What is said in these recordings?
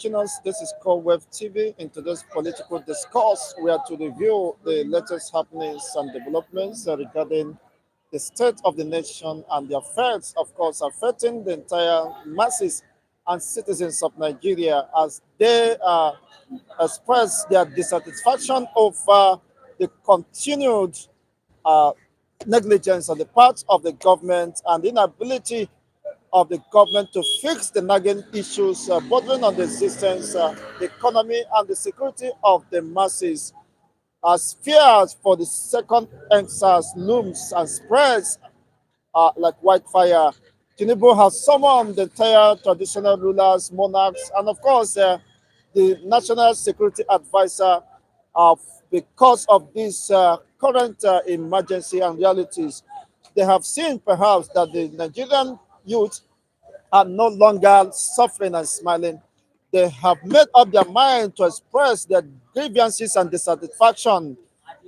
Listeners, this is called Web TV. In today's political discourse, we are to review the latest happenings and developments regarding the state of the nation and the affairs, of course, affecting the entire masses and citizens of Nigeria as they express their dissatisfaction over the continued uh, negligence on the part of the government and inability of the government to fix the nagging issues bordering on the existence, the economy, and the security of the masses. As fears for the second Sars looms and spreads like wildfire, Tinubu has summoned the entire traditional rulers, monarchs, and of course, the National Security Advisor because of this current emergency and realities. They have seen perhaps that the Nigerian youth are no longer suffering and smiling. They have made up their mind to express their grievances and dissatisfaction.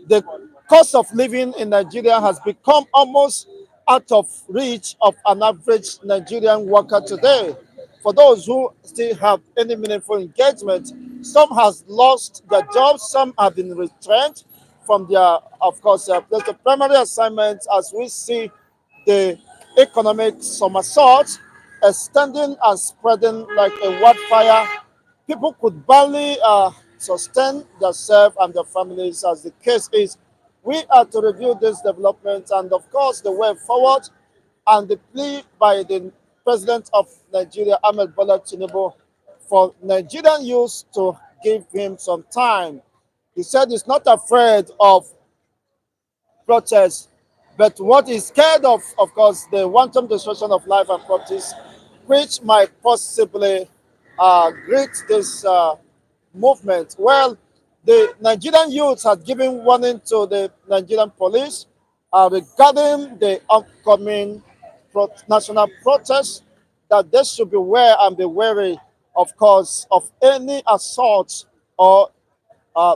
The cost of living in Nigeria has become almost out of reach of an average Nigerian worker today. For those who still have any meaningful engagement, some has lost their jobs, some have been retrenched from their, of course, place of primary assignments as we see the economic somersault extending and spreading like a wildfire. People could barely sustain themselves and their families, as the case is. We are to review this development and, of course, the way forward and the plea by the President of Nigeria, Ahmed Bola Tinubu, for Nigerian youth to give him some time. He said he's not afraid of protest, but what he's scared of course, the wanton destruction of life and property, which might possibly greet this movement. Well, the Nigerian youth had given warning to the Nigerian police regarding the upcoming national protest that they should beware and be wary, of course, of any assault or uh,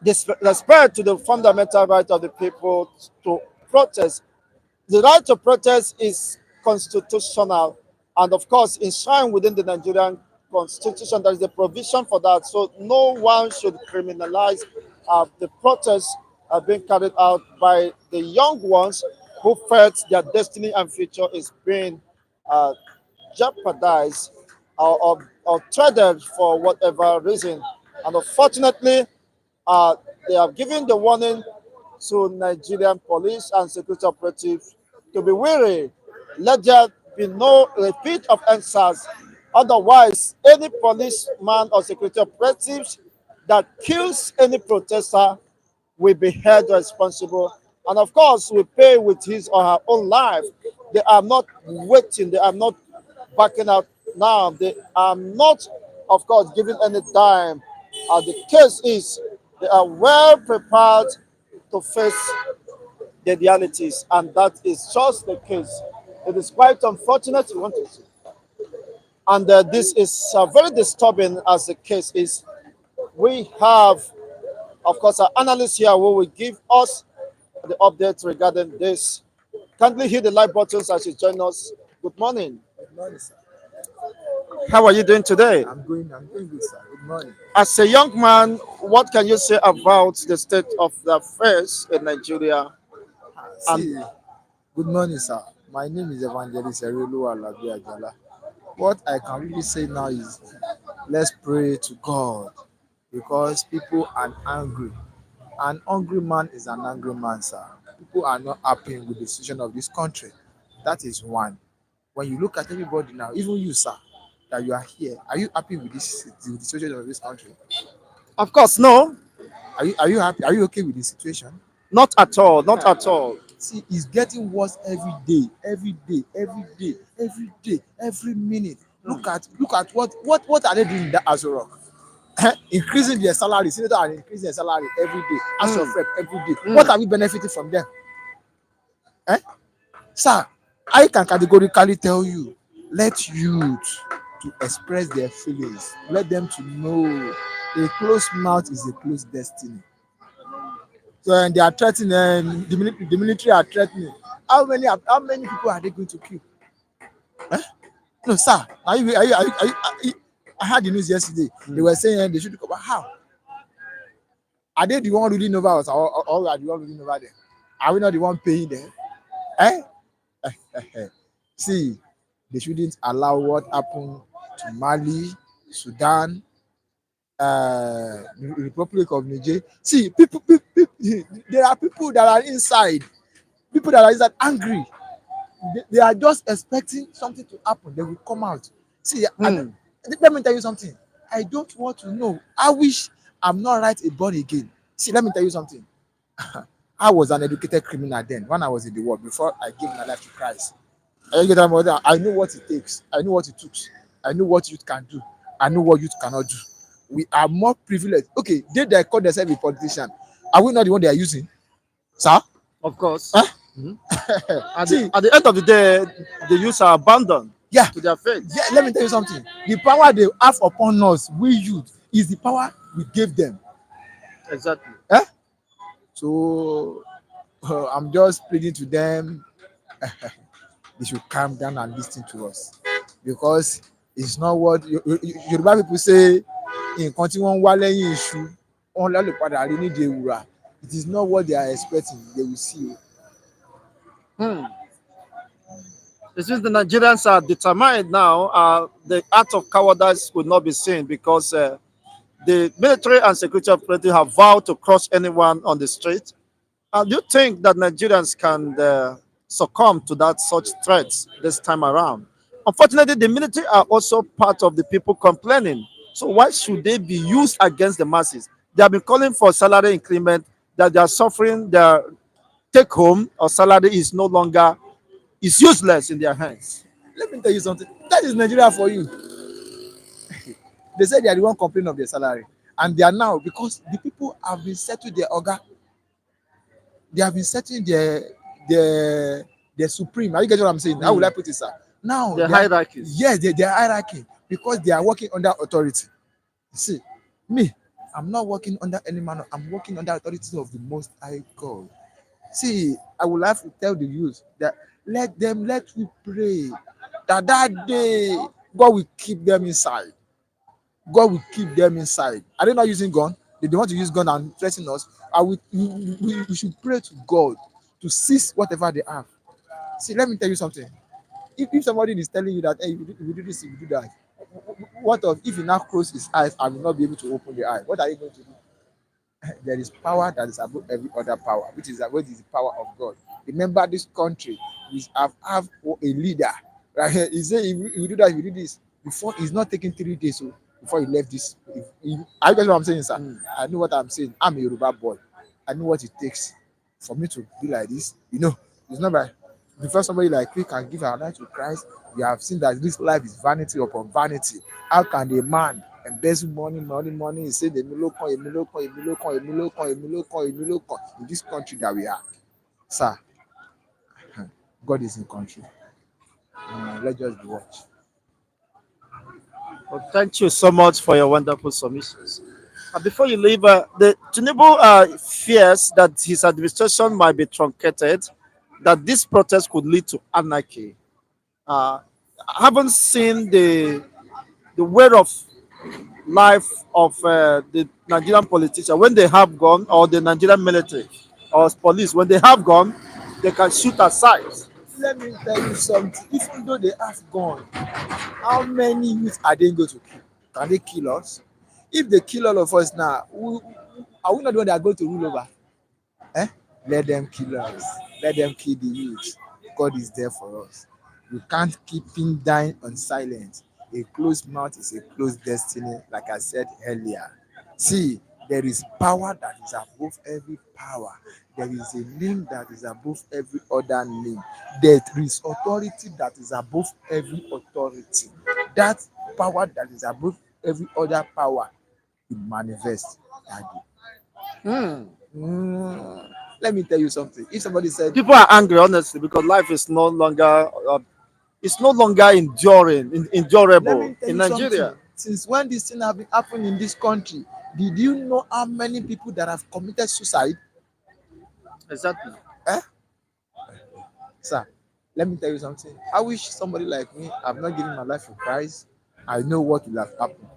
disrespect to the fundamental right of the people to protest. The right to protest is constitutional and, of course, enshrined within the Nigerian constitution. There is a provision for that. So no one should criminalize the protests being carried out by the young ones who felt their destiny and future is being uh, jeopardized or threatened for whatever reason. And unfortunately, they have given the warning to Nigerian police and security operatives to be wary. Let there be no repeat of NSAS. Otherwise, any policeman or security operatives that kills any protester will be held responsible. And of course, will pay with his or her own life. They are not waiting, they are not backing out now. They are not, of course, giving any dime. The case is they are well prepared to face the realities, and that is just the case. It is quite unfortunate. You want to see. And this is very disturbing as the case is. We have, of course, our analyst here who will give us the updates regarding this. Kindly hit the like buttons as you join us. Good morning. Good morning, sir. How are you doing today? I'm doing good, sir. Good morning. As a young man, what can you say about the state of the affairs in Nigeria? And See, good morning, sir. My name is Evangelist Erelu Alabi Ajala. What I can really say now is let's pray to God because people are angry. An angry man is an angry man, sir. People are not happy with the decision of this country. That is one. When you look at everybody now, even you, sir, that you are here, are you happy with this with the situation of this country? of course, no, Are you happy? Are you okay with the situation? not at all, not at all. See, it's getting worse every day, every day, every day, every day, every minute. Look at what are they doing in that Azorok? Increasing their salary. Senator are increasing their salary every day. As of rep every day. What are we benefiting from them? Eh? Sir, I can categorically tell you, let youth to express their feelings. Let them to know a closed mouth is a closed destiny. So and they are threatening, the military are threatening. How many people are they going to kill? Eh? No, sir. I heard the news yesterday. They Mm. were saying they should come. How are they the one ruling over us, or are the one ruling over them? Are we not the one paying them? Eh? See, they shouldn't allow what happened to Mali, Sudan, the Republic of Niger. See, there are people that are inside, angry. They are just expecting something to happen. They will come out. See, Mm. let me tell you something. I don't want to know. I wish I'm not right a born again. See, let me tell you something. I was an educated criminal then when I was in the world before I gave my life to Christ. I know what it takes. I know what it took. I know what youth can do. I know what youth cannot do. We are more privileged. Okay, they call themselves a politician. Are we not the one they are using? Sir? Of course. Huh? Mhm. See, At the end of the day, the youths are abandoned yeah, to their fate. yeah, let me tell you something. The power they have upon us, we youth, is the power we gave them. Exactly. Eh? So I'm just pleading to them. They should calm down and listen to us, because it's not what Yoruba people say. Nǹkan tí wọ́n ń wá lẹ́yìn iṣu wọ́n lè padà rí nídìí ewùrà. It is not what they are expecting they will see. Hmm. It seems the Nigerians are determined now. The act of cowardice will not be seen because the military and security operatives have vowed to crush anyone on the street. Do you think that Nigerians can succumb to that such threats this time around? Unfortunately, the military are also part of the people complaining. So why should they be used against the masses? They have been calling for salary increment, that they are suffering their take home or salary is no longer is useless in their hands. Let me tell you something. That is Nigeria for you. They say they are the one complaining of their salary, and they are now, because the people have been settled their oga. They have been setting their supreme. Are you getting what I'm saying? How will I put it, sir? Now The they are, hierarchies. yes, they are hierarchy, because they are working under authority. See, me, I'm not working under any man. I'm working under authority of the Most High God. See, I would have to tell the youth that let we pray that day God will keep them inside. God will keep them inside. Are they not using gun? They want to use gun and threaten us. We should pray to God to seize whatever they have. See, let me tell you something. If somebody is telling you that, hey, if you do this, if you do that, what of if he now close his eyes and will not be able to open the eye? What are you going to do? There is power that is above every other power, which is the power of God. Remember, this country, we have a leader, right here. He said, if you do that, if you do this, before he's not taking 3 days, so before he left this. I guess what I'm saying, sir. I know what I'm saying. I'm a Yoruba boy. I know what it takes for me to be like this. It's not by before somebody like me can give our life to Christ. We have seen that this life is vanity upon vanity. How can a man embezzle money? He said, in this country that we are, sir. God is in country. Let's just be watch. Well, thank you so much for your wonderful submissions. Before you leave, the Tinubu fears that his administration might be truncated, that this protest could lead to anarchy. I haven't seen the way of life of the Nigerian politician when they have gone, or the Nigerian military or police when they have gone, they can shoot aside. Let me tell you something. Even though they have gone, how many youth are they going to kill? Can they kill us? If they kill all of us now, are we not the one that are going to rule over? Eh? Let them kill us. Let them kill the youth. God is there for us. We can't keep him dying on silence. A closed mouth is a closed destiny, like I said earlier. See, there is power that is above every power. There is a name that is above every other name. There is authority that is above every authority. That power that is above every other power will manifest that day. Hmm. Let me tell you something. If somebody said, People are angry, honestly, because life is no longer it's no longer let endurable me tell in you something. Nigeria. Since when this thing have been happening in this country, did you know how many people that have committed suicide? Exactly. Eh? Sir, let me tell you something. I wish somebody like me have not given my life for Christ. I know what will have happened.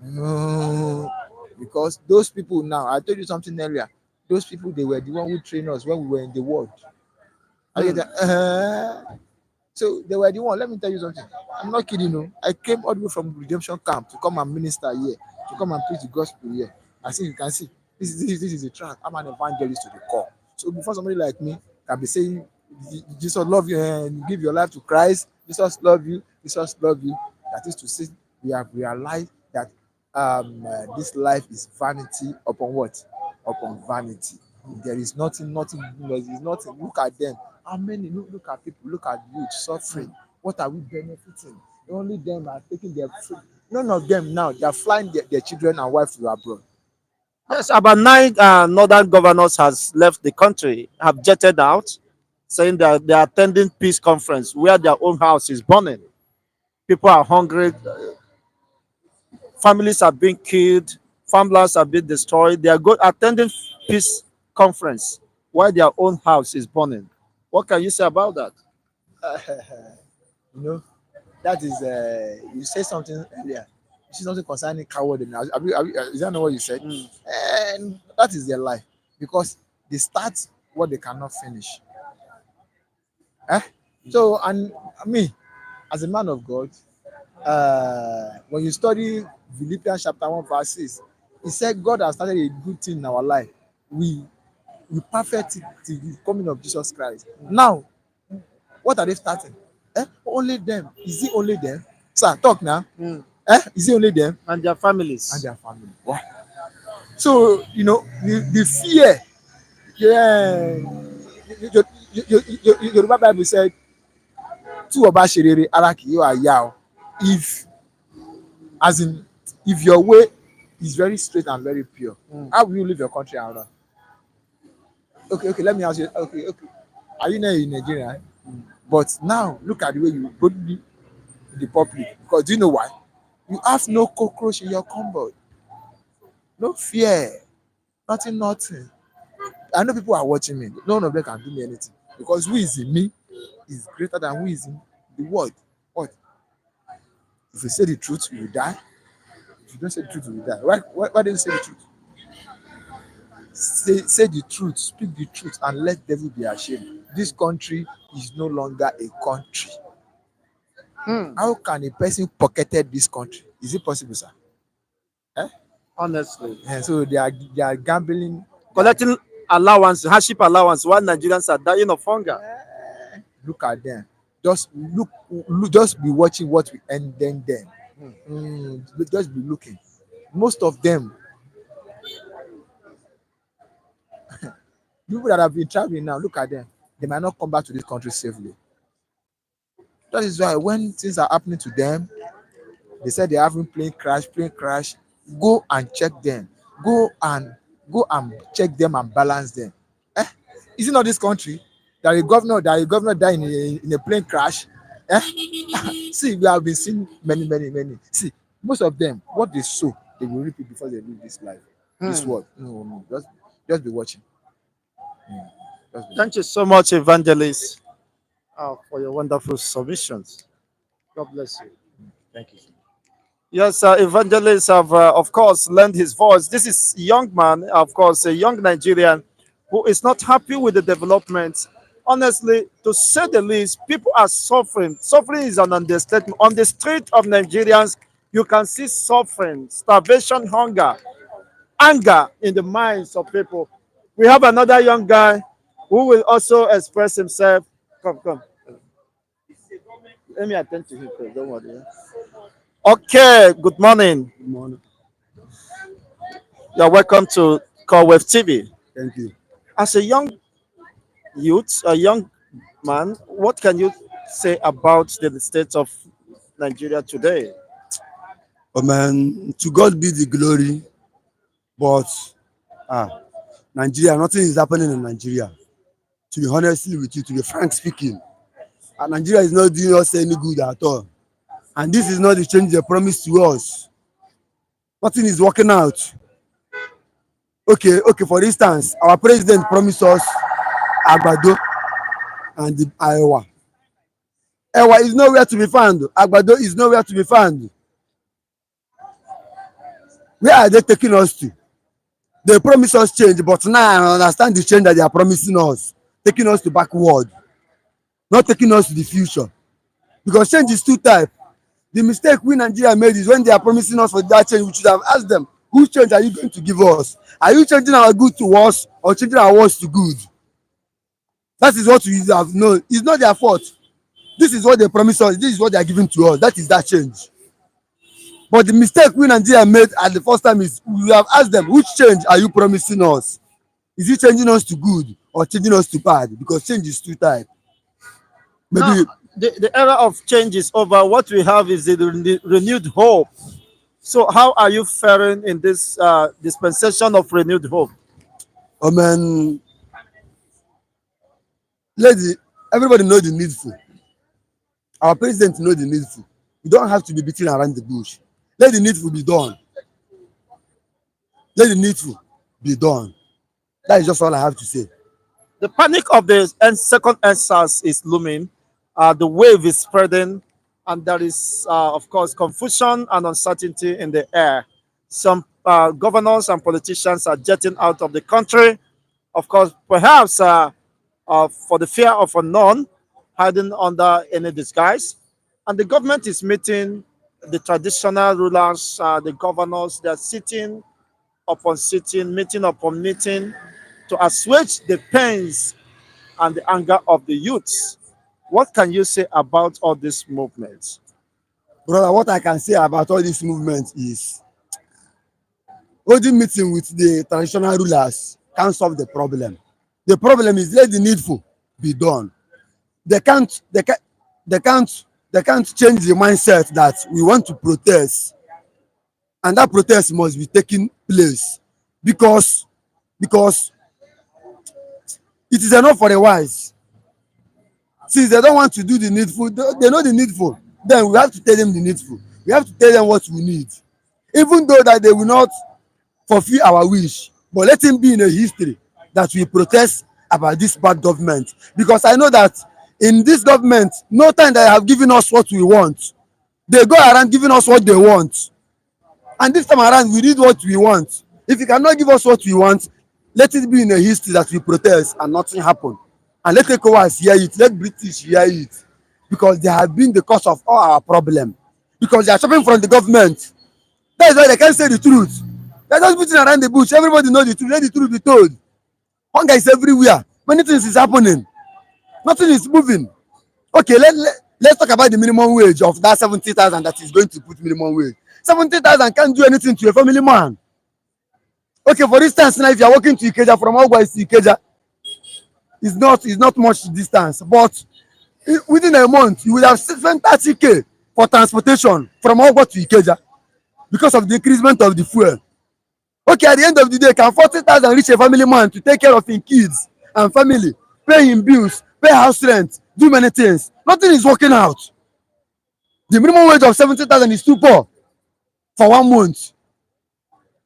No, because those people now, I told you something earlier. Those people, they were the one who trained us when we were in the world. I get Hmm. that. So they were the one. Let me tell you something. I'm not kidding. No, I came all the way from redemption camp to come and minister here, to come and preach the gospel here. I see, you can see, this is a track. I'm an evangelist to the core. So before somebody like me can be saying, Jesus love you and give your life to Christ, Jesus love you, Jesus love you. That is to say, we have realized that this life is vanity upon what? Upon vanity. There is nothing, there is nothing. Look at them. How many? Look at people, look at youth suffering. What are we benefiting? Only them are taking their food. None of them now, they are flying their children and wives to abroad. Yes, about nine northern governors has left the country, have jetted out, saying that they are attending peace conference where their own house is burning. People are hungry, families are being killed, farmlands are being destroyed. They are attending peace conference while their own house is burning. What can you say about that? You know, that is, you said something earlier. You said something concerning cowardness. Is that not what you said? Mm. And that is their life, because they start what they cannot finish. Eh? So, and me, as a man of God, when you study Philippians chapter 1 verse 6, he said God has started a good thing in our life. We we perfect it till the coming of Jesus Christ. Now, what are they starting? Only them. Is it only them? Sir, talk now. Mm. Is it only them And their and families. their family? Wow. So, the fear, yeah, Yoruba Bible said, tí wọ́n bá ṣe rere, ara kì yóò yá o. If, as in, if your way is very straight and very pure, Mm. how will you leave your country and run? Okay, let me ask you. Okay. Are you not in Nigeria? But now, look at the way you boldly the public. Because do you know why? You have no cockroach in your cupboard. No fear. Nothing. I know people are watching me. None of them can do me anything. Because who is in me is greater than who is in the world. What? If you say the truth, you will die. If you don't say the truth, you will die. Why don't you say the truth? Say the truth, speak the truth, and let devil be ashamed. This country is no longer a country. Mm. How can a person pocketed this country? Is it possible, sir? Eh? Honestly. So they are gambling. Collecting allowance, hardship allowance, while Nigerians are dying of hunger. Look at them. Just look, just be watching what we end them. Just be looking. Most of them, people that have been traveling now, look at them. They might not come back to this country safely. That is why when things are happening to them, they said they're having plane crash. Go and check them. Go and check them and balance them. Eh? Is it not this country that a governor died in a plane crash? Eh? See, we have been seeing many. See, most of them, what they sow, they will reap it before they leave this life, this Hmm. world. No. Just be watching. Just be Thank watching. you so much, Evangelist, for your wonderful submissions. God bless you. Thank you. Yes, Evangelist have, of course, lent his voice. This is a young man, of course, a young Nigerian who is not happy with the development. Honestly, to say the least, people are suffering. Suffering is an understatement. On the street of Nigerians, you can see suffering, starvation, hunger, anger in the minds of people. We have another young guy who will also express himself. Come. Let me attend to him first. Don't worry. Okay, good morning. Good morning. You're welcome to Call Wave TV. Thank you. As a young youth, a young man, what can you say about the state of Nigeria today? Oh man, to God be the glory. But ah, Nigeria, nothing is happening in Nigeria. To be honestly with you, to be frank speaking, Nigeria is not doing us any good at all. And this is not the change they promised to us. Nothing is working out. Okay. For instance, our president promised us Agbado and the Iowa. Ewa is nowhere to be found. Agbado is nowhere to be found. Where are they taking us to? They promise us change, but now I understand the change that they are promising us, taking us to backward, not taking us to the future. Because change is two types. The mistake we Nigeria made is when they are promising us for that change, we should have asked them, whose change are you going to give us? Are you changing our good to worse or changing our worse to good? That is what we have known. It's not their fault. This is what they promise us. This is what they are giving to us. That is that change. But the mistake we Nigeria made at the first time is we have asked them, which change are you promising us? Is it changing us to good or changing us to bad? Because change is two types. Now, Maybe the era of change is over. What we have is the renewed hope. So, how are you faring in this dispensation of renewed hope? man, everybody know the needful. Our president know the needful. You don't have to be beating around the bush. Let the needful be done. Let the needful be done. That is just all I have to say. The panic of the second SARS is looming. The wave is spreading, and there is, of course, confusion and uncertainty in the air. Some governors and politicians are jetting out of the country, of course, perhaps for the fear of unknown, hiding under any disguise. And the government is meeting the traditional rulers, the governors. They are sitting upon sitting, meeting upon meeting, to assuage the pains and the anger of the youths. What can you say about all these movements? Brother, what I can say about all this movement is holding meeting with the traditional rulers can't solve the problem. The problem is let the needful be done. They can't change the mindset that we want to protest, and that protest must be taking place because it is enough for the wise. Since they don't want to do the needful, they know the needful. Then we have to tell them the needful. We have to tell them what we need, even though that they will not fulfill our wish. But let him be in a history that we protest about this bad government, because I know that in this government, no time they have given us what we want. They go around giving us what they want, and this time around we need what we want. If you cannot give us what we want, let it be in a history that we protest and nothing happen. And let ECOWAS hear it, let British hear it, because they have been the cause of all our problem. Because they are shopping from the government. That is why they can't say the truth. They're just beating around the bush. Everybody knows the truth. Let the truth be told. Hunger is everywhere. Many things is happening. Nothing is moving. Okay, let's talk about the minimum wage of that 70,000 that is going to put minimum wage. 70,000 can't do anything to a family man. Okay, for instance, now if you are walking to Ikeja from Ogwa to Ikeja, it's not much distance, but within a month you will have spent 30K for transportation from Ogwa to Ikeja because of the increasement of the fuel. Okay, at the end of the day, can 40,000 reach a family man to take care of his kids and family, pay him bills, pay house rent, do many things? Nothing is working out. The minimum wage of 70,000 is too poor for 1 month.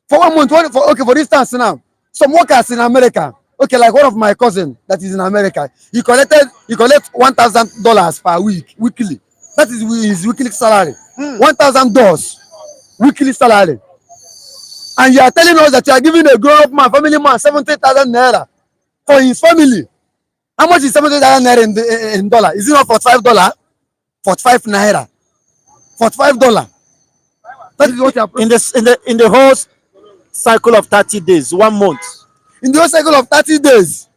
For 1 month, for instance now, some workers in America, okay, like one of my cousin that is in America, he collect $1,000 per week, weekly. That is his weekly salary. $1,000 weekly salary. And you are telling us that you are giving a grown-up man, family man, 70,000 naira for his family. How much is 70,000 naira in dollar? Is it not $45? 45 naira. $45. That is what you are In the whole cycle of 30 days, 1 month. in the whole cycle of 30 days.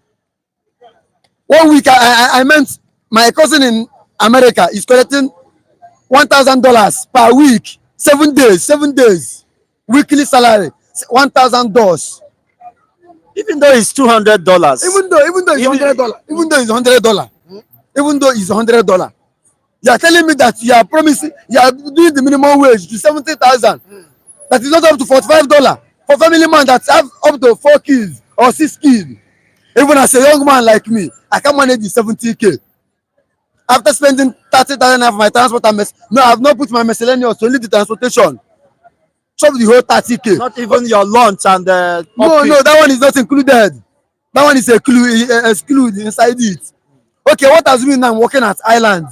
1 week, I meant my cousin in America is collecting $1,000 per week, 7 days, weekly salary, $1,000. Even though it's $200. Even though it's $100, you are telling me that you are promising, you are doing the minimum wage to 70,000. That is not up to $45 for family man that have up to 4 kids or 6 kids. Even as a young man like me, I can manage the 70K. After spending 30,000 of my transport and no, I have not put my miscellaneous, only the transportation. Chop the whole 30K. Not even your lunch and no, that one is not included. That one is excluded inside it. Okay, what has been I'm working at Island?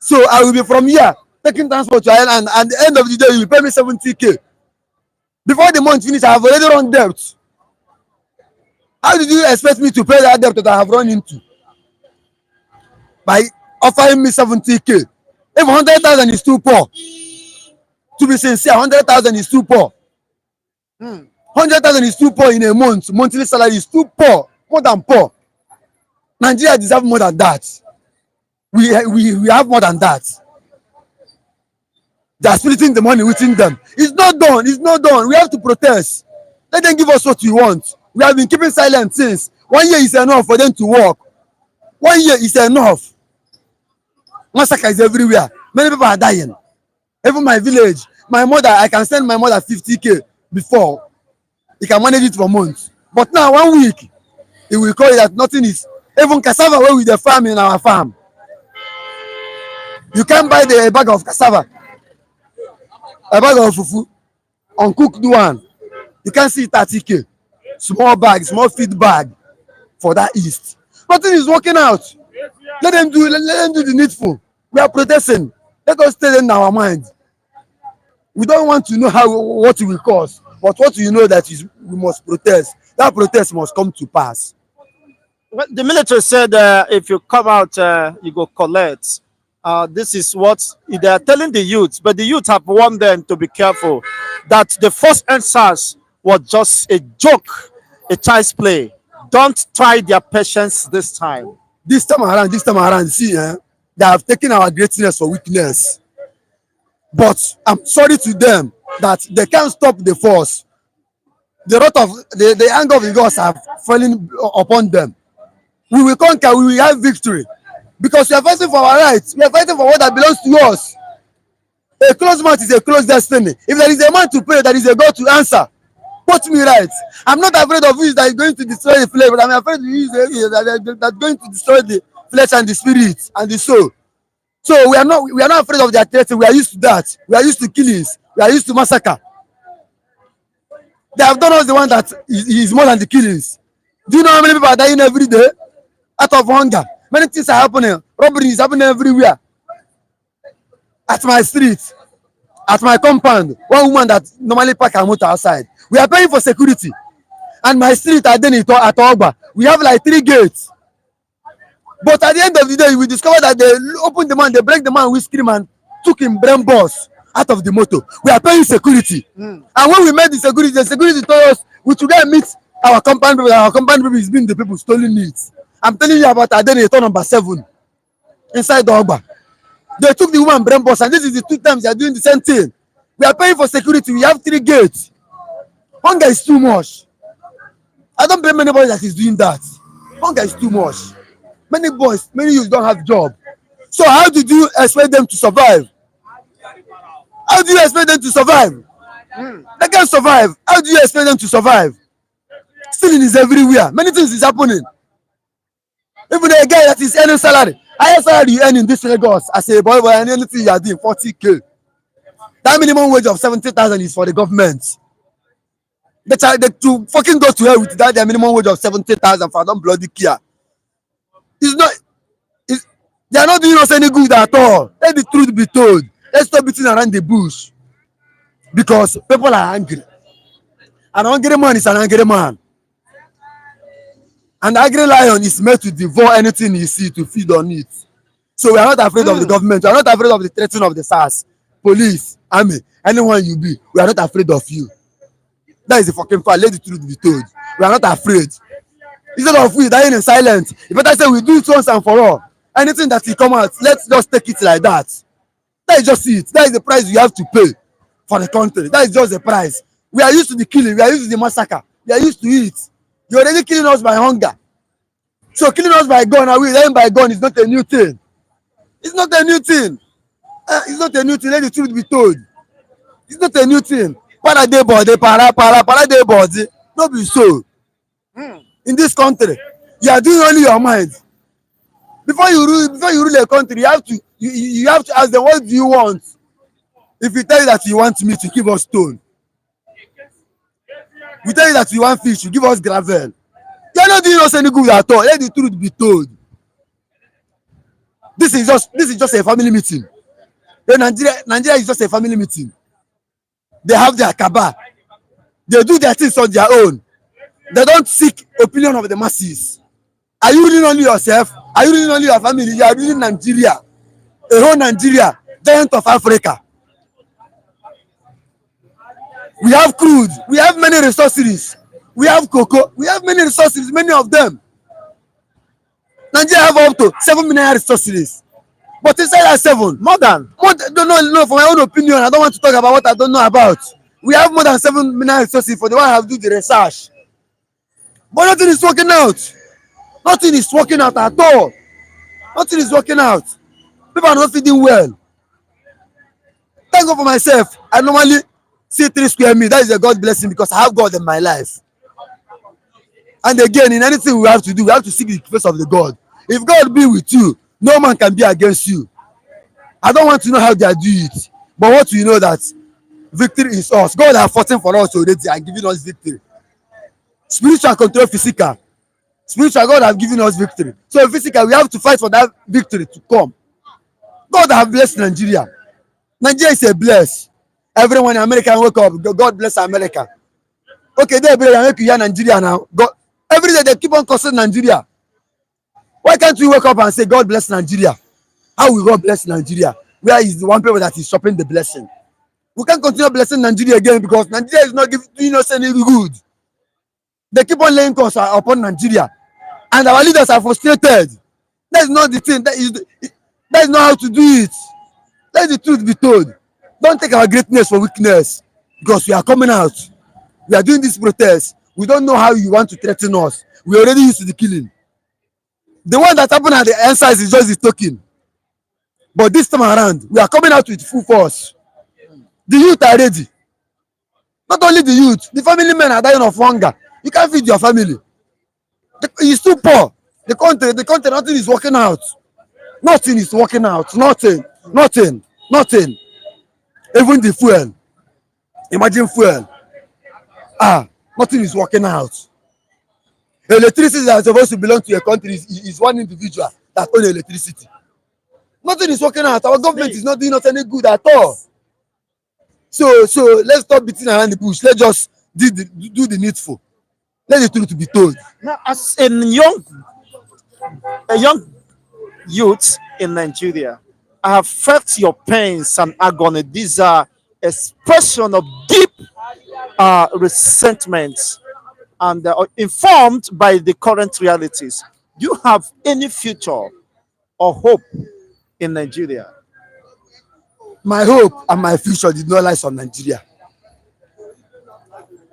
So I will be from here taking transport to Ireland, and at the end of the day, you will pay me 70K. Before the month finish, I have already run debt. How did you expect me to pay that debt that I have run into? By offering me 70K. If 100,000 is too poor, to be sincere, 100,000 is too poor. 100,000 is too poor in a month. Monthly salary is too poor, more than poor. Nigeria deserve more than that. We have more than that. They are splitting the money within them. It's not done. It's not done. We have to protest. Let them give us what we want. We have been keeping silent since. 1 year is enough for them to work. 1 year is enough. Massacre is everywhere. Many people are dying. Even my village, my mother, I can send my mother 50K before. He can manage it for months. But now 1 week, he will call it that nothing is. Even cassava where we dey farm in our farm. You can't buy a bag of cassava, a bag of fufu, uncooked one. You can't see 30K. Small bag, small feed bag for that east. Nothing is working out. Let them do the needful. We are protesting. Let us stay in our mind. We don't want to know what it will cost, but what we know that is we must protest. That protest must come to pass. Well, the military said if you come out, you go collect. This is what they are telling the youth, but the youth have warned them to be careful that the first Sars was just a joke, a child's play. Don't try their patience this time. This time around, see, they have taken our greatness for weakness. But I'm sorry to them that they can't stop the force. The wrath of the anger of the gods have fallen upon them. We will conquer, we will have victory. Because we are fighting for our rights. We are fighting for what that belongs to us. A closed mouth is a closed destiny. If there is a man to pray, there is a God to answer. Put me right. I'm not afraid of who that is going to destroy the flesh, but I'm afraid of who that is going to destroy the flesh and the spirit and the soul. So we are not afraid of their threats. We are used to that. We are used to killings. We are used to massacre. They have done us the one that is more than the killings. Do you know how many people are dying every day out of hunger? Many things are happening. Robbery is happening everywhere. At my street, at my compound, one woman that normally park her motor outside. We are paying for security. And my street at Ogba, we have like 3 gates. But at the end of the day, we discover that they open the man, they break the man with scream and took him brain boss out of the motor. We are paying security. And when we met the security told us we should go and meet our compound people. Our compound people is being the people stealing it. I'm telling you about Adeni, turn number 7 inside the Ogba. They took the woman brain boss, and this is the 2 times they are doing the same thing. We are paying for security. We have 3 gates. Hunger is too much. I don't blame anybody that is doing that. Hunger is too much. Many boys, many youths don't have job. So how did you expect them to survive? How do you expect them to survive? They can't survive. How do you expect them to survive? Stealing is everywhere. Many things is happening. Even a guy that is earning salary, highest salary you earn in this Lagos as a boy and anything you are doing 40K. That minimum wage of 70,000 is for the government. They to fucking go to hell with that their minimum wage of 70,000 for don't bloody care. It's not. They are not doing us any good at all. Let the truth be told. Let's stop beating around the bush. Because people are angry. An angry man is an angry man. An angry lion is made to devour anything he sees to feed on it. So we are not afraid of the government. We are not afraid of the threatening of the Sars, police, army, anyone you be. We are not afraid of you. That is the fucking fact. Let the truth be told. We are not afraid. Instead of we dying in silence, you better say we do it once and for all. Anything that will come out, let's just take it like that. That is just it. That is the price you have to pay for the country. That is just the price. We are used to the killing. We are used to the massacre. We are used to it. You're already killing us by hunger. So killing us by gun, and we then by gun is not a new thing. It's not a new thing. It's not a new thing. Let the truth be told. It's not a new thing. Para de body, para de body. No be so. In this country, you are doing only your mind. Before you rule a country, you have to ask them, what do you want? If you tell you that you want meat, you give us stone. We tell you that you want fish, you give us gravel. You are not doing us any good at all. Let the truth be told. This is just a family meeting. Nigeria is just a family meeting. They have their cabal. They do their things on their own. They don't seek opinion of the masses. Are you ruling only yourself? Are you ruling only your family? You are ruling Nigeria, a whole Nigeria, giant of Africa. We have crude. We have many resources. We have cocoa. We have many resources, many of them. Nigeria have up to 7 mineral resources. But inside that 7, no, for my own opinion, I don't want to talk about what I don't know about. We have more than 7 mineral resources for the one who have to do the research. But nothing is working out. Nothing is working out at all. Nothing is working out. People are not feeding well. Thank God for myself. I normally see 3 square meals. That is a God blessing because I have God in my life. And again, in anything we have to do, we have to seek the face of the God. If God be with you, no man can be against you. I don't want to know how they do it. But what we know that victory is us. God has fought for us already and given us victory. Spiritual control physical. Spiritual, God has given us victory. So physical, we have to fight for that victory to come. God has blessed Nigeria. Nigeria is a bless. Everyone in America wake up. God bless America. Okay, they make you hear Nigeria now. God, every day they keep on cursing Nigeria. Why can't we wake up and say God bless Nigeria? How will God bless Nigeria? Where is the one people that is shopping the blessing? We can't continue blessing Nigeria again because Nigeria is not doing us any good. They keep on laying curse upon Nigeria. And our leaders are frustrated. That is not the thing. That is not how to do it. Let the truth be told. Don't take our greatness for weakness because we are coming out. We are doing this protest. We don't know how you want to threaten us. We already used to the killing. The one that happened at the end size is just the token. But this time around, we are coming out with full force. The youth are ready. Not only the youth, the family men are dying of hunger. You can't feed your family. It's too poor. The country, nothing is working out. Nothing is working out. Nothing. Even the fuel. Imagine fuel. Nothing is working out. Electricity that is supposed to belong to a country is one individual that owns electricity. Nothing is working out. Our government is not doing us any good at all. So let's stop beating around the bush. Let's just do the needful. Let the truth be told. Now, as a young youth in Nigeria, I have felt your pains and agony. These are expression of deep resentment and informed by the current realities. Do you have any future or hope in Nigeria? My hope and my future did not lie on Nigeria.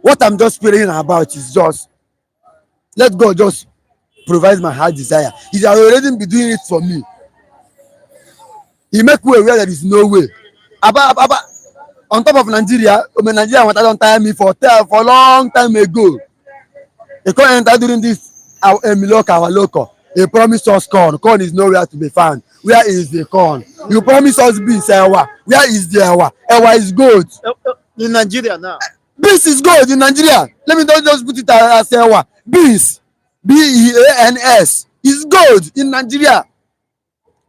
What I'm just praying about is just let God just provide my heart desire. He has already been doing it for me. He make way where there is no way. On top of Nigeria, Nigeria don't tire me for a long time ago. They can't enter during this our local. They promised us corn. Corn is nowhere to be found. Where is the corn? You promised us beans, Ewa. Where is the Ewa? Ewa is gold. In Nigeria now. Beans is gold in Nigeria. Let me just put it as Ewa. Beans, beans, is gold in Nigeria.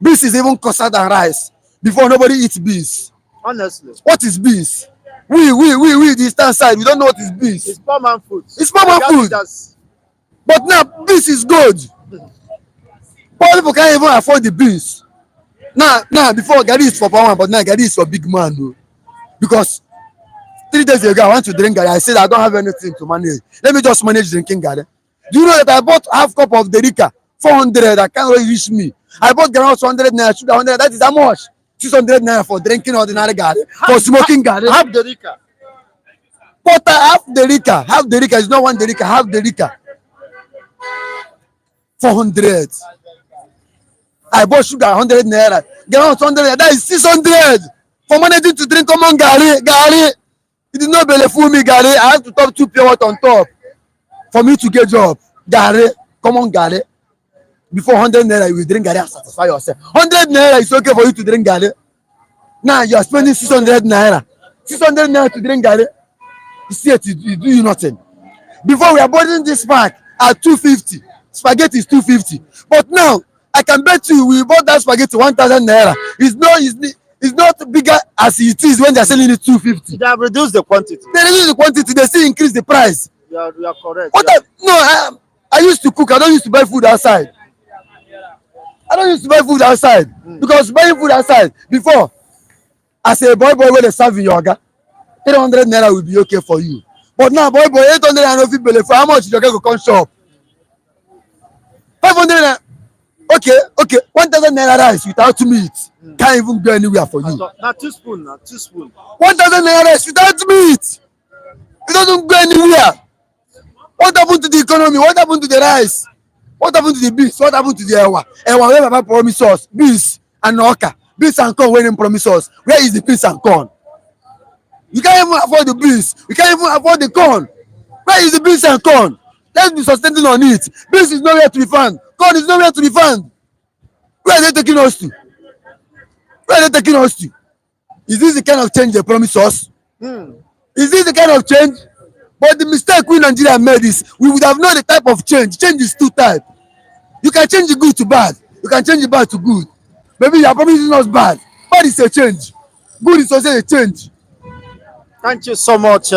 Beans is even costlier than rice. Before nobody eats beans. Honestly. What is beans? We, the stand side, we don't know what is beans. It's poor man food. It's poor man food. But now beans is gold. Poor people can't even afford the beans. Now before garri is for poor man, but now garri is for big man though. Because 3 days ago I went to drink garri. I said I don't have anything to manage. Let me just manage drinking garri. Do you know that I bought half cup of Derica 400? That can't really reach me. I bought ground 100 naira, sugar 100. That is how much? 600 naira for drinking ordinary garri, for smoking garri. Half Derica. But half Derica is not one Derica, half Derica. 400. I bought sugar 100 naira, ground 100 naira. That is 600 for managing to drink common garri. It did not belly fool me garri. I have to top 2 pure water on top for me to get job. Garri, common garri. Before 100 naira, you will drink garri and satisfy yourself. 100 naira is okay for you to drink garri. Now you are spending 600 naira. 600 naira to drink garri. You see it do you nothing. Before we are boarding this park at 250. Spaghetti is 250. But now I can bet you we bought that spaghetti 1,000 naira. It's not bigger as it is when they're selling it 250. They have reduced the quantity. They reduce the quantity, they still increase the price. You are correct. What Yeah. no, I used to cook. I don't used to buy food outside. I don't used to buy food outside because buying food outside before, as a boy when they serve in your oga, 300 naira will be okay for you. But now, boy, 800 naira no fit belle for how much your oga go come shop? 500 naira. Okay, 1,000 naira rice without meat can't even go anywhere for you. Not teaspoon, not teaspoon. 1,000 naira rice without meat, it doesn't go anywhere. What happened to the economy? What happened to the rice? What happened to the beans? What happened to the ewa? Ewa wey Baba promise us, beans and oka, beans and corn wey dem promise us. Where is the beans and corn? You can't even afford the beans. You can't even afford the corn. Where is the beans and corn? Let's be sustaining on it. Beans is nowhere to be found. Corn is nowhere to be found. Where are they taking us to? Where are they taking us to? Is this the kind of change they promise us? Is this the kind of change? But the mistake we Nigeria made is we would have known the type of change. Change is two types. You can change the good to bad. You can change the bad to good. Maybe you are promising us bad. Bad is a change. Good is also a change. Thank you so much,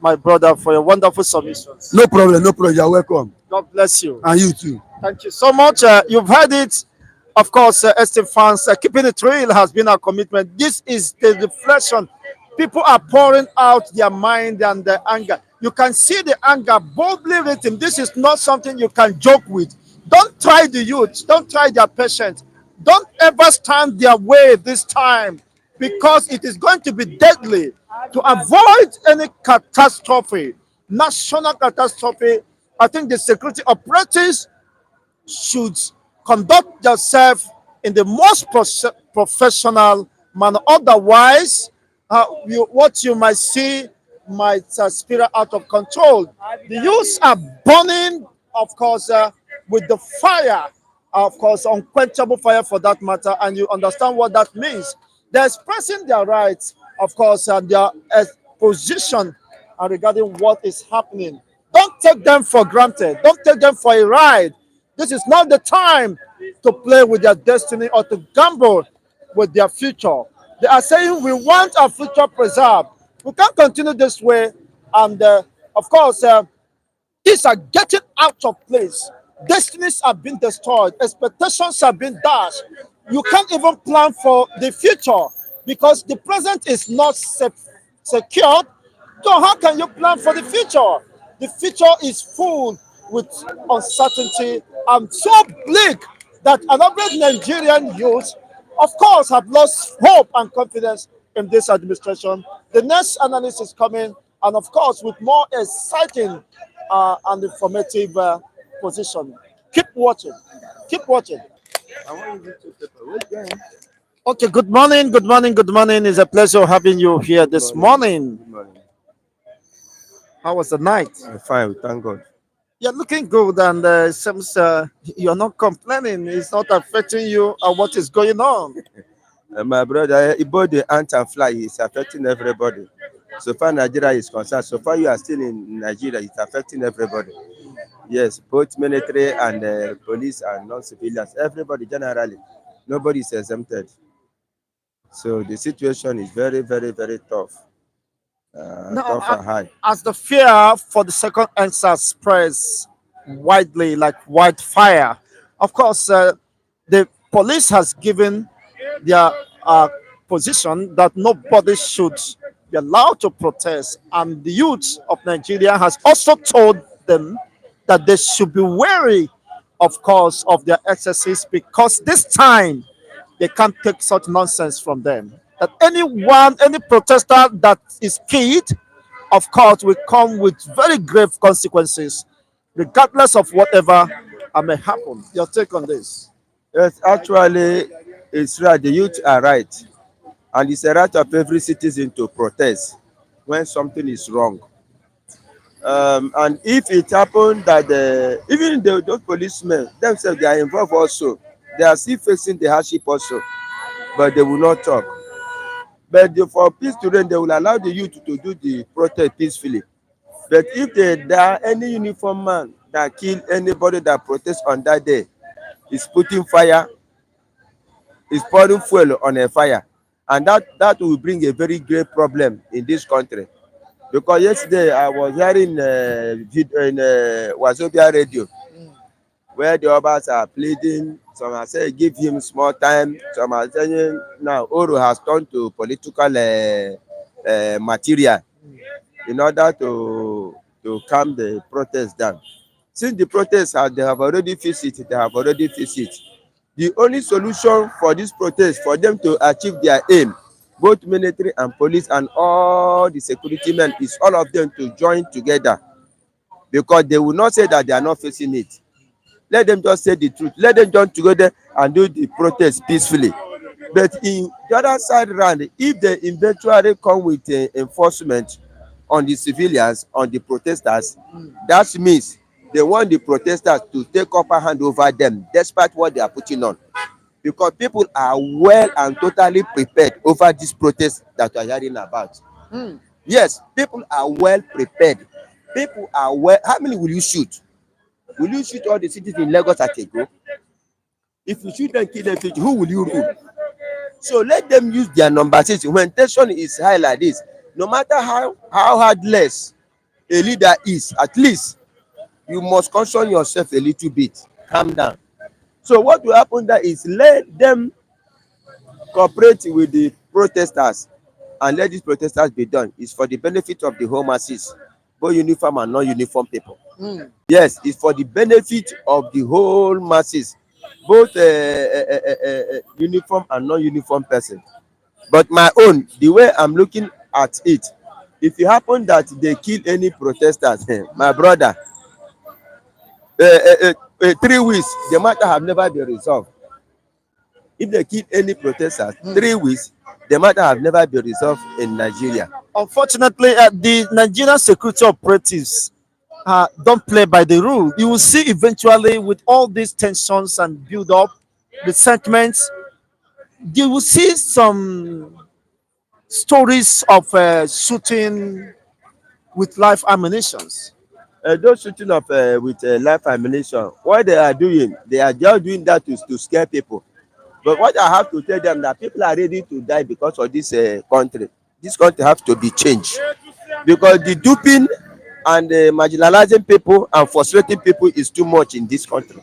my brother, for your wonderful submissions. No problem, no problem. You are welcome. God bless you. And you too. Thank you so much. You've heard it. Of course, esteemed fans, keeping it real has been our commitment. This is the reflection. People are pouring out their mind and their anger. You can see the anger boldly written. This is not something you can joke with. Don't try the youth. Don't try their patience. Don't ever stand their way this time because it is going to be deadly. To avoid any catastrophe, national catastrophe, I think the security operatives should conduct themselves in the most professional manner. Otherwise, what you might see might spiral out of control. The youths are burning, of course, with the fire, of course, unquenchable fire for that matter, and you understand what that means. They're expressing their rights, of course, and their position regarding what is happening. Don't take them for granted. Don't take them for a ride. This is not the time to play with their destiny or to gamble with their future. They are saying we want our future preserved. We can't continue this way. And of course, things are getting out of place. Destinies have been destroyed. Expectations have been dashed. You can't even plan for the future because the present is not secured. So how can you plan for the future? The future is full with uncertainty and so bleak that an average Nigerian youth, of course, have lost hope and confidence in this administration. The next analyst is coming, and of course, with more exciting and informative position. Keep watching. Keep watching. Okay, good morning, good morning, good morning. It's a pleasure having you here this morning. Good morning. How was the night? I'm fine, we thank God. You're looking good, and it seems you're not complaining. It's not affecting you or what is going on. My brother, both the ant and fly is affecting everybody. So far Nigeria is concerned, so far you are still in Nigeria, it's affecting everybody. Yes, both military and police and non-civilians, everybody generally, nobody is exempted. So the situation is very, very, very tough. No, Tough and high. as the fear for the second answer spreads widely like wildfire, of course, the police has given their position that nobody should be allowed to protest, and the youth of Nigeria has also told them that they should be wary, of course, of their excesses because this time they can't take such nonsense from them. That anyone, any protester that is killed, of course, will come with very grave consequences, regardless of whatever may happen. Your take on this? Yes, actually, it's right, the youth are right. And it's a right of every citizen to protest when something is wrong. And if it happened that even those policemen themselves, they are involved also, they are still facing the hardship also, but they will not talk. But for peace to reign, they will allow the youth to do the protest peacefully. But if there are any uniform man that kill anybody that protests on that day, is putting fire, is pouring fuel on a fire, and that will bring a very great problem in this country. Because yesterday I was hearing in Wazobia radio, where the others are pleading. Some are saying give him small time. Some are saying now Oro has turned to political material in order to calm the protest down. Since the protests they have already fixed it, they have already fixed it. The only solution for this protest, for them to achieve their aim, both military and police and all the security men, is all of them to join together, because they will not say that they are not facing it. Let them just say the truth. Let them join together and do the protest peacefully. But in the other side round, if they eventually come with enforcement on the civilians, on the protesters, that means they want the protesters to take upper hand over them, despite what they are putting on. Because people are well and totally prepared over this protest that we are hearing about. Yes, people are well prepared. People are well. How many will you shoot? Will you shoot all the cities in Lagos at a go? If you shoot them, kill them, who will you rule? So let them use their number six. When tension is high like this, no matter how heartless a leader is, at least you must caution yourself a little bit. Calm down. So what will happen there is let them cooperate with the protesters and let these protesters be done. It's for the benefit of the whole masses, both uniform and non-uniform people. Yes, it's for the benefit of the whole masses, both uniform and non-uniform person. But my own, the way I'm looking at it, if it happen that they kill any protesters, my brother, 3 weeks, the matter have never been resolved. If they kill any protesters, 3 weeks, the matter have never been resolved in Nigeria. Unfortunately, the Nigerian security operatives don't play by the rule. You will see eventually with all these tensions and build up, resentments, you will see some stories of shooting with live ammunitions. Those shooting up with live ammunition, what they are doing, they are just doing that to scare people. But what I have to tell them, that people are ready to die because of this country. This country has to be changed, because the duping and marginalizing people and frustrating people is too much in this country.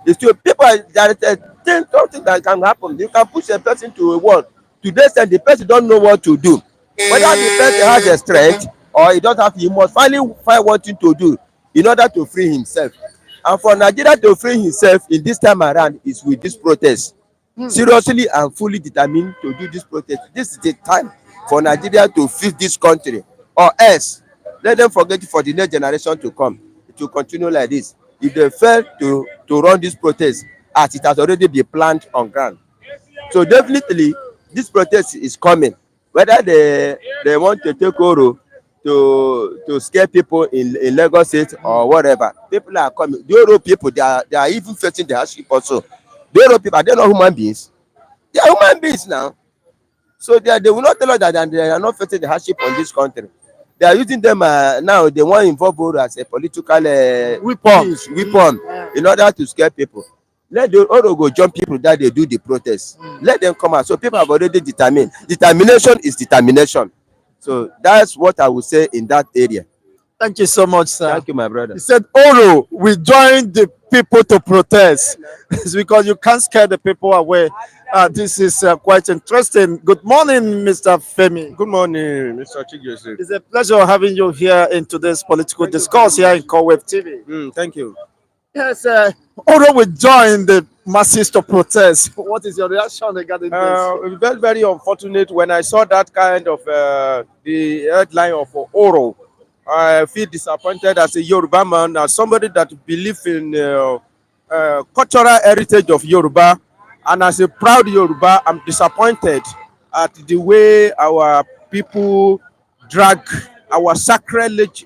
It's too people. There is something that can happen. You can push a person to a wall. Today, the person don't know what to do. Whether the person has a strength or he doesn't have, he must finally find one thing to do in order to free himself. And for Nigeria to free himself in this time around is with this protest. Seriously and fully determined to do this protest. This is the time for Nigeria to fix this country, or else let them forget it for the next generation to come. It will continue like this. If they fail to run this protest as it has already been planned on ground. So definitely this protest is coming. Whether they want to take Oro to scare people in Lagos State or whatever, people are coming. The Oro people, they are even facing the hardship also. The Oro people, are they not human beings? They are human beings now. So they will not tell us that they are not facing the hardship on this country. They are using them now. They want to involve Oro as a political weapon in order to scare people. Let the Oro go jump people that they do the protest. Let them come out. So people have already determined. Determination is determination. So that's what I would say in that area. Thank you so much, sir. Thank you, my brother. He said, Oro, we join the people to protest. It's because you can't scare the people away. This is quite interesting. Good morning, Mr. Femi. Good morning, Mr. Chigese. It's a pleasure having you here in today's political discourse here in Cowave TV. Thank you. Yes, Oro will join the masses to protest. What is your reaction regarding this? It was very unfortunate when I saw that kind of the headline of Oro. I feel disappointed as a Yoruba man, as somebody that believes in cultural heritage of Yoruba, and as a proud Yoruba, I'm disappointed at the way our people drag our sacrilege,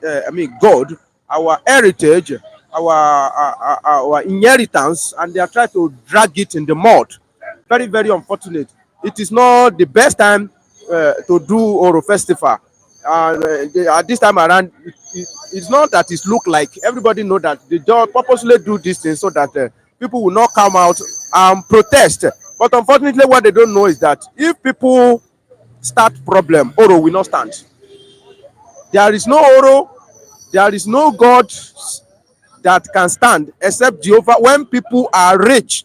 God, our heritage, our inheritance, and they are trying to drag it in the mud. Very, very unfortunate. It is not the best time to do Oro Festival. At this time around, it's not that it look like everybody know that they don't purposely do this thing so that people will not come out and protest. But unfortunately, what they don't know is that if people start problem, Oro will not stand. There is no Oro, there is no God that can stand except Jehovah. When people are rich,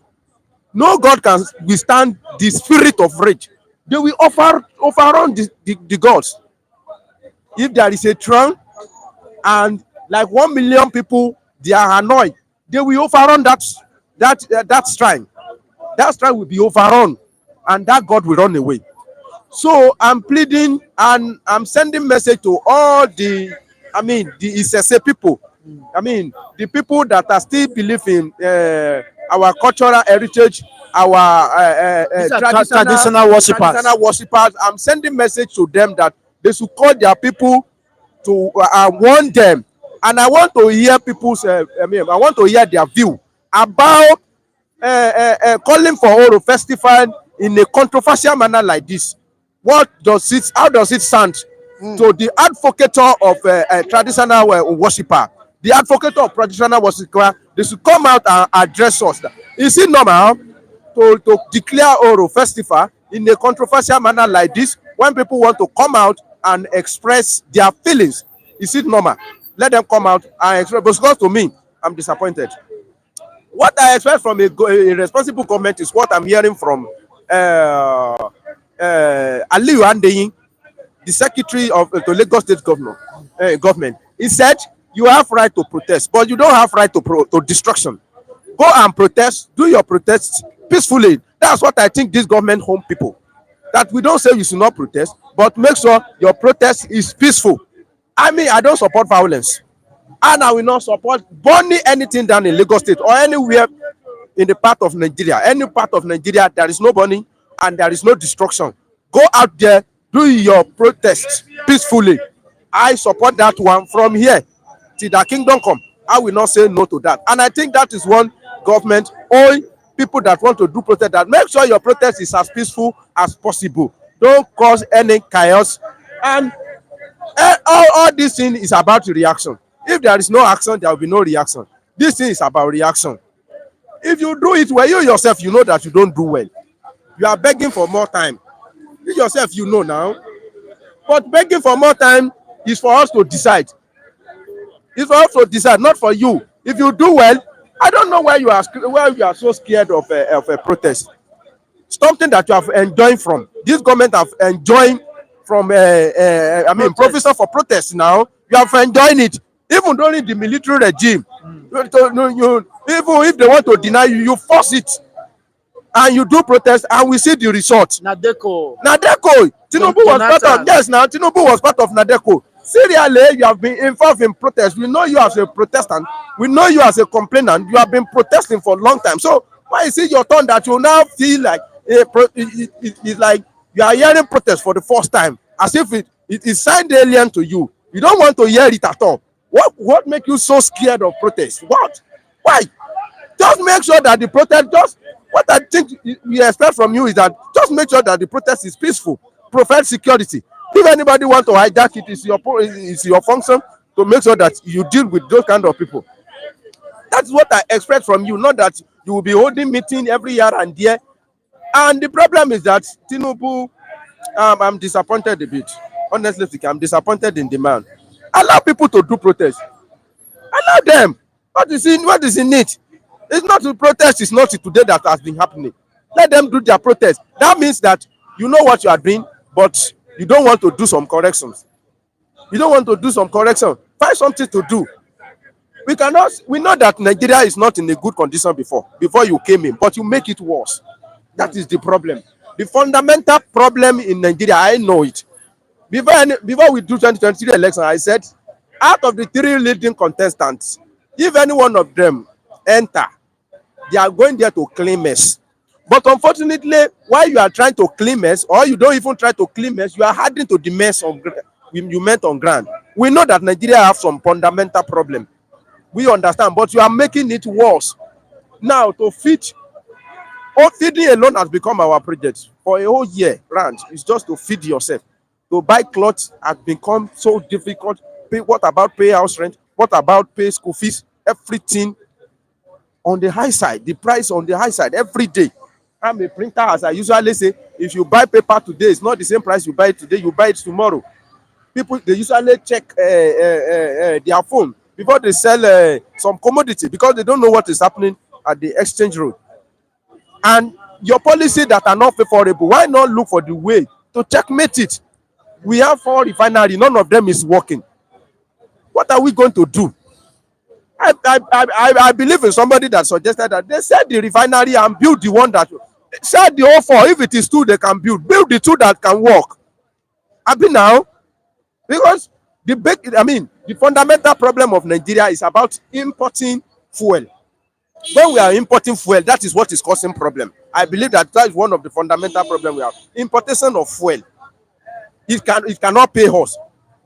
no God can withstand the spirit of rage. They will overrun the gods. If there is a throne and like 1 million people they are annoyed, they will overrun that shrine. That shrine will be overrun, and that God will run away. So I'm pleading and I'm sending message to all the Isese people. The people that are still believing our cultural heritage, our These are traditional worshippers. traditional worshippers. I'm sending message to them that they should call their people to warn them. And I want to hear people's, I want to hear their view about calling for Oro festival in a controversial manner like this. How does it sound to the advocate of traditional worshipper? The advocate of traditional worshipper, they should come out and address us. Is it normal to declare Oro festival in a controversial manner like this when people want to come out and express their feelings? Is it normal? Let them come out and express. Because to me, I'm disappointed. What I expect from a responsible government is what I'm hearing from Aliyu Andeyin, the secretary of the Lagos State government. He said, you have right to protest, but you don't have right to destruction. Go and protest, do your protests peacefully. That's what I think this government home people. That we don't say you should not protest, but make sure your protest is peaceful. I don't support violence. And I will not support burning anything down in Lagos State or anywhere in the part of Nigeria. Any part of Nigeria, there is no burning and there is no destruction. Go out there, do your protest peacefully. I support that one from here till the kingdom come. I will not say no to that. And I think that is one government, all people that want to do protest, that make sure your protest is as peaceful as possible. Don't cause any chaos. And all this thing is about reaction. If there is no action, there will be no reaction. This thing is about reaction. If you do it well, you yourself, you know that you don't do well. You are begging for more time. You yourself, you know now. But begging for more time is for us to decide. It's for us to decide, not for you. If you do well, I don't know why you are so scared of a protest. Something that you have enjoyed from. This government have enjoyed from professor for protest now. You have enjoyed it. Even during the military regime. Even if they want to deny you, you force it. And you do protest, and we see the result. Nadeko. Tinubu was part of, yes, now Tinubu was part of Nadeko. Seriously, you have been involved in protest. We know you as a protestant. We know you as a complainant. You have been protesting for a long time. So why is it your turn that you now feel like it's like you are hearing protest for the first time, as if it is signed alien to you? You don't want to hear it at all. What makes you so scared of protest? What? Why? Just make sure that the protest, what I think we expect from you is that just make sure that the protest is peaceful, provide security. If anybody want to hijack it, it's your function to make sure that you deal with those kind of people. That's what I expect from you, not that you will be holding meeting every year and there. And the problem is that Tinubu, I'm disappointed a bit. Honestly speaking, I'm disappointed in the man. Allow people to do protest. Allow them. What is in it? It's not to protest, it's not today that has been happening. Let them do their protest. That means that you know what you are doing, but you don't want to do some corrections. You don't want to do some correction. Find something to do. We know that Nigeria is not in a good condition before you came in, but you make it worse. That is the problem. The fundamental problem in Nigeria, I know it. Before we do 2023 election, I said, out of the 3 leading contestants, if any one of them enter, they are going there to claim mess. But unfortunately, while you are trying to claim mess, or you don't even try to claim mess, you are adding to the mess you met on ground. We know that Nigeria have some fundamental problem. We understand, but you are making it worse. Now, to feed, feeding alone has become our project. For a whole year round, it's just to feed yourself. To buy clothes has become so difficult. What about pay house rent? What about pay school fees? Everything on the high side, the price on the high side every day. I'm a printer, as I usually say. If you buy paper today, it's not the same price you buy it today, you buy it tomorrow. People, they usually check their phone before they sell some commodity, because they don't know what is happening at the exchange road. And your policy that are not favorable, why not look for the way to checkmate it? We have 4 refineries, none of them is working. What are we going to do? I believe in somebody that suggested that they sell the refinery and build the one that sell the whole 4. If it is 2 they can build the 2 that can work. Abi now, because the fundamental problem of Nigeria is about importing fuel. When we are importing fuel, that is what is causing problem. I believe that is one of the fundamental problems we have. Importation of fuel. It cannot pay us.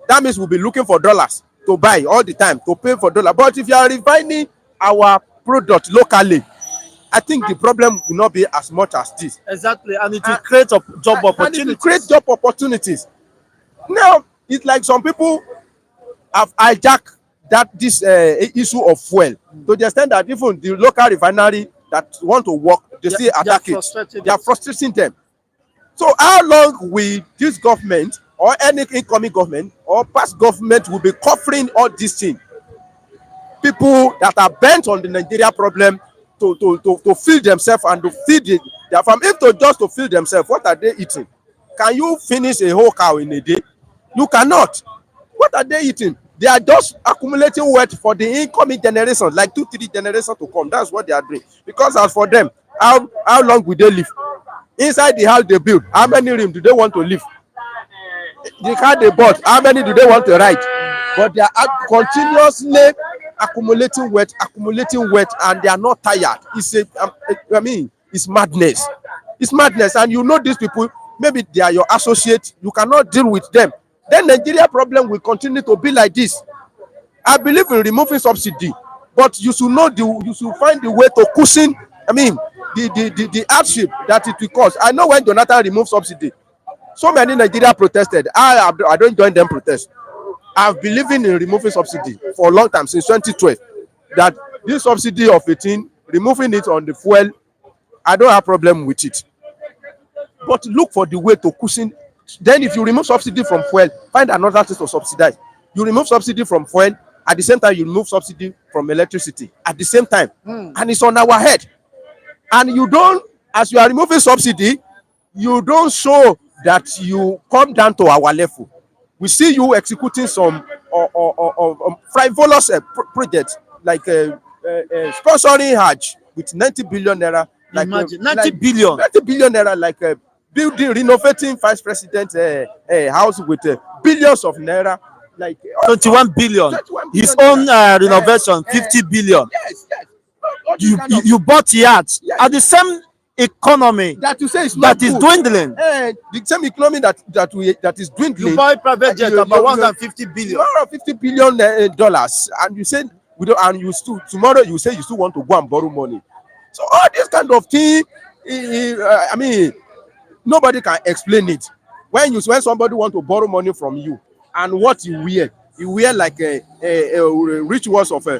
That means we'll be looking for dollars to buy all the time, to pay for dollar. But if you are refining our product locally, I think the problem will not be as much as this. Exactly, and it will create job opportunities. And it will create job opportunities. Now, it's like some people have hijacked this issue of fuel to the extent that even the local refinery that want to work, they still attack it. They are frustrating them. So how long will this government or any incoming government or past government will be covering all these things? People that are bent on the Nigeria problem to feed themselves and to feed their family. If just to feed themselves, what are they eating? Can you finish a whole cow in a day? You cannot. What are they eating? They are just accumulating wealth for the incoming generation, like 2-3 generations to come. That's what they are doing. Because as for them, how long will they live? Inside the house they build, how many rooms do they want to live? The car they bought, how many do they want to ride? But they are continuously accumulating wealth, and they are not tired. It's madness. It's madness. And you know these people, maybe they are your associates, you cannot deal with them. Then Nigeria problem will continue to be like this. I believe in removing subsidy, but you should find the way to cushion, the hardship that it will cause. I know when Jonathan removed subsidy, so many Nigeria protested. I don't join them protest. I've believed in removing subsidy for a long time, since 2012. That this subsidy of 18, removing it on the fuel, I don't have problem with it. But look for the way to cushion. Then if you remove subsidy from fuel, find another thing to subsidize. You remove subsidy from fuel, at the same time you remove subsidy from electricity at the same time. And it's on our head. And you don't, as you are removing subsidy, you don't show that you come down to our level. We see you executing some frivolous projects like sponsoring Hajj with 90 billion naira. Like, imagine 90 billion naira, like building, renovating vice president house with billions of naira, like 21 billion. 21 His billion own renovation 50 billion. Yes. You bought yachts at the same economy that you say is not that is good. dwindling. The same economy that is dwindling. You buy private jet about 150 billion. $150 billion dollars, and you say we don't, and you still tomorrow you say you still want to go and borrow money. So all this kind of thing, nobody can explain it. When somebody want to borrow money from you, and what you wear like a rich was of 3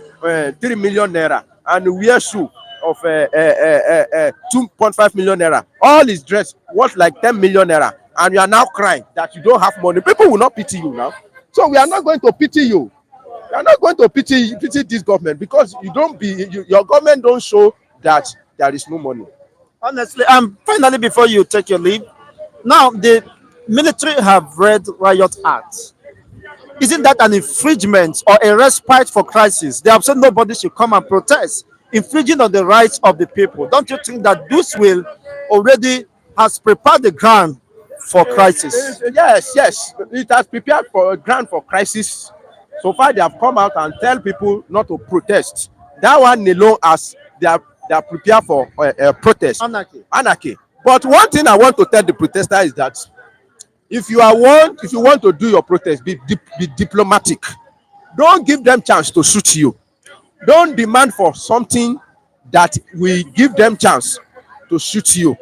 million naira, and you wear shoe of 2.5 million naira. All is dressed worth like 10 million naira, and you are now crying that you don't have money. People will not pity you now. So we are not going to pity you. We are not going to pity this government, because your government don't show that there is no money. Honestly, finally, before you take your leave, now the military have read Riot Act. Isn't that an infringement or a respite for crisis? They have said nobody should come and protest, infringing on the rights of the people. Don't you think that this will already has prepared the ground for crisis? Yes, it has prepared for a ground for crisis. So far, they have come out and tell people not to protest. That one alone, as they are prepared for a protest. Anarchy. But one thing I want to tell the protesters is that if you want to do your protest, be diplomatic. Don't give them chance to shoot you. Don't demand for something that will give them chance to shoot you.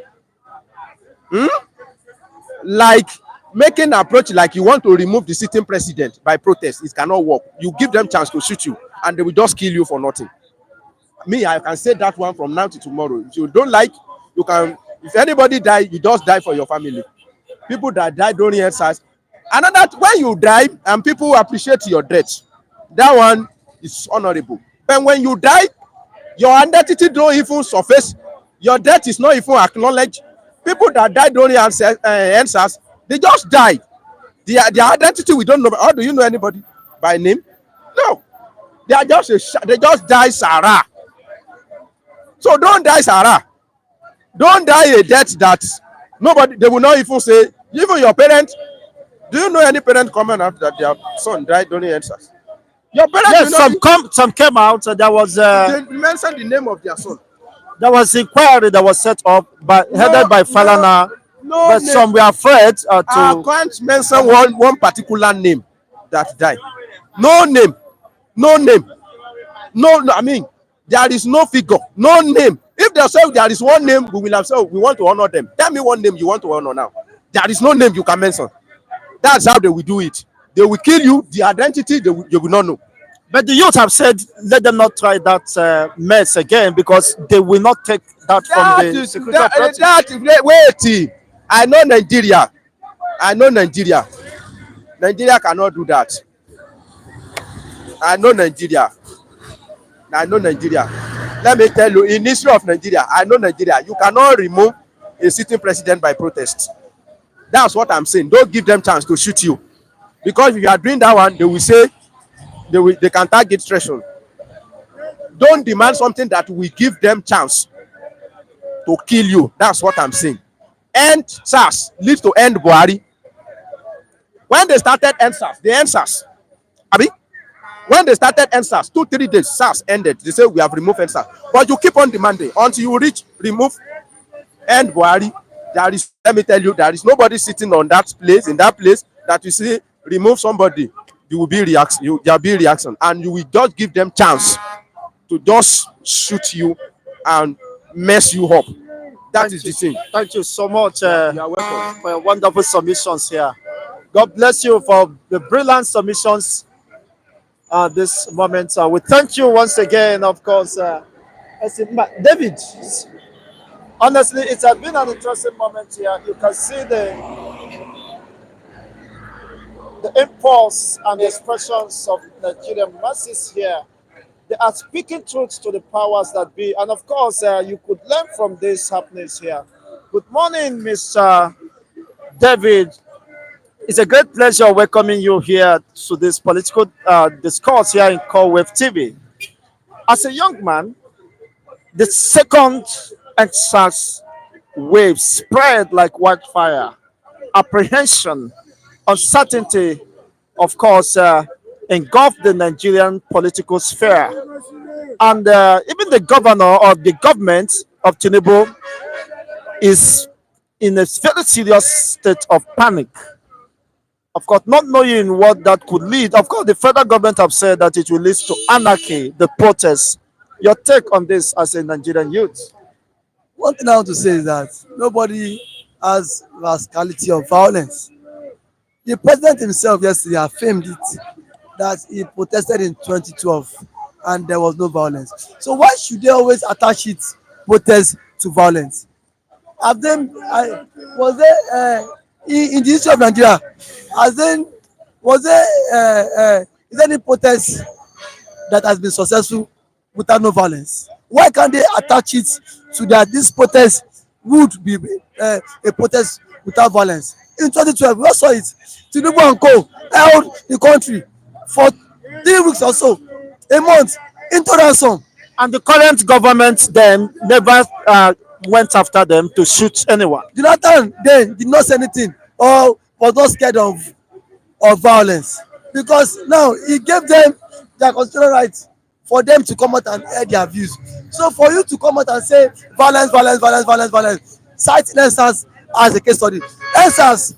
Like making an approach like you want to remove the sitting president by protest, it cannot work. You give them chance to shoot you, and they will just kill you for nothing. Me, I can say that one from now to tomorrow. If you don't like, you can. If anybody die, you just die for your family. People that die during exercise. Another, when you die and people appreciate your death, that one is honorable. But when you die, your identity don't even surface. Your death is not even acknowledged. People that die during answers, they just die. Their identity we don't know. How do you know anybody by name? No, they are just they just die Sarah. So don't die Sarah. Don't die a death that nobody, they will not even say. Even your parents. Do you know any parent comment after that their son died during answers? Your parents will Yes, not some came out. they mention the name of their son. There was inquiry that was set up by No, headed by no, Falana, no but name. some were afraid I to. can't mention one particular name that died. No name, no name, no. I mean, there is no figure, no name. If they say there is one name, we will have said we want to honor them. Tell me one name you want to honor now. There is no name you can mention. That's how they will do it. They will kill you. The identity you will not know. But the youth have said, let them not try that mess again because they will not take that from That the is security apparatus. wait. I know Nigeria. I know Nigeria. Nigeria cannot do that. I know Nigeria. I know Nigeria. Let me tell you, in history of Nigeria, I know Nigeria. You cannot remove a sitting president by protest. That's what I'm saying. Don't give them chance to shoot you. Because if you are doing that one, they will say they can target threshold. Don't demand something that will give them chance to kill you. That's what I'm saying. End SARS leads to end Buhari. When they started end SARS, the end SARS. Abi, when they started end SARS, 2-3 days, SARS ended. They say we have removed end SARS. But you keep on demanding until you reach remove end Buhari. There is, let me tell you, there is nobody sitting on that place, in that place, that you see remove somebody, there will be reaction, there will be reaction, and you will just give them chance to just shoot you and mess you up. That is the thing. Thank you so much You are welcome. for your wonderful submissions here. God bless you for the brilliant submissions this moment. We thank you once again, of course. David, honestly, it has been an interesting moment here. You can see the impulse and the expressions of Nigerian masses here. They are speaking truth to the powers that be. And of course, you could learn from these happenings here. Good morning, Mr. David. It's a great pleasure welcoming you here to this political discourse here in Call Wave TV. As a young man, the second ExSARS wave spread like wildfire. Apprehension, uncertainty, of course, engulfed the Nigerian political sphere. And even the governor of the government of Tinubu is in a very serious state of panic. Of course, not knowing what that could lead. Of course, the federal government have said that it will lead to anarchy, the protests. Your take on this as a Nigerian youth? One thing I want to say is that nobody has rascality of violence. The president himself yesterday affirmed it that he protested in 2012 and there was no violence. So why should they always attach it protest to violence? Have them was there in the history of Nigeria? Has then was there is there any protest that has been successful without no violence? Why can't they attach it to that this protest would be a protest without violence? In 2012, we all saw it. Tinubu and co held the country for 3 weeks or so, a month, into ransom. And the current government then never went after them to shoot anyone. Jonathan then did not say anything or was not scared of violence because now he gave them their constitutional rights for them to come out and air their views. So for you to come out and say violence, cite EndSARS as a case study. EndSARS,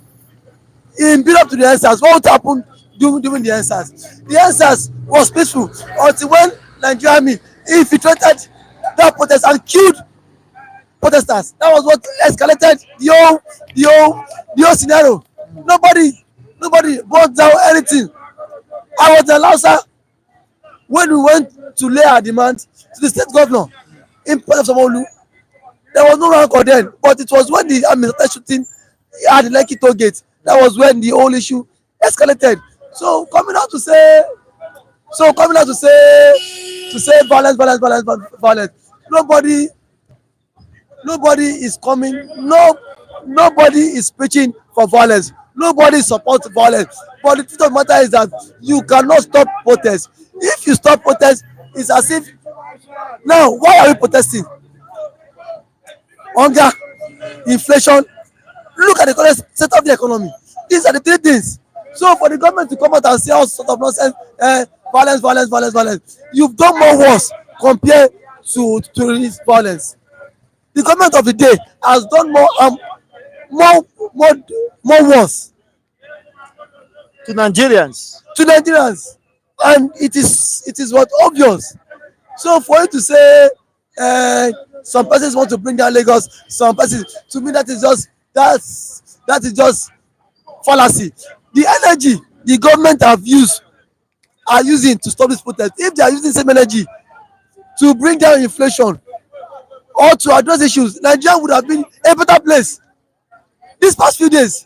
in build up to the EndSARS, what happened during the EndSARS? The EndSARS was peaceful until when Nigerian army infiltrated that protest and killed protesters. That was what escalated the whole scenario. Nobody brought down anything. I was the Lausa when we went to lay her demand to the state governor in Port of Sanwo-Olu. There was no rancor then, but it was when the army started shooting at the Lekki toll gate, that was when the whole issue escalated. So coming out to say, violence, violence, violence, violence. Nobody is coming. Nobody is preaching for violence. Nobody supports violence. But the truth of the matter is that you cannot stop protest. If you stop protest, it's as if now why are we protesting? Hunger, inflation. Look at the current state of the economy. These are the three things. So for the government to come out and say all sort of nonsense, violence, violence, violence, violence, you've done more worse compared to this violence. The government of the day has done more more more worse To Nigerians. to Nigerians, and it is what obvious. So for you to say some persons want to bring down Lagos, some persons, to me that is just fallacy. The energy the government are using to stop this protest, if they are using the same energy to bring down inflation or to address issues, Nigeria would have been a better place these past few days.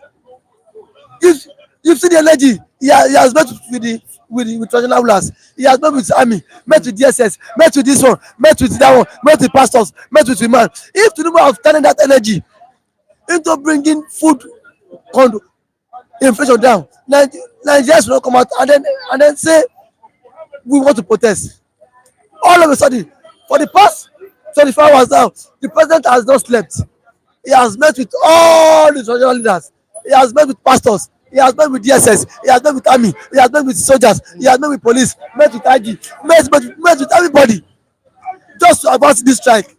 You've seen the energy he has met with traditional rulers, he has met with his army, met with DSS, met with this one, met with that one, met with pastors, met with women. If Tinubu have turned that energy into bringing food inflation down, Nigerians will not come out and then say we want to protest. All of a sudden, for the past 24 hours now, the president has not slept. He has met with all the traditional leaders. He has met with pastors. He has met with DSS. He has met with army. He has met with soldiers. He has met with police. Met with IG. Met with everybody. Just to advance this strike.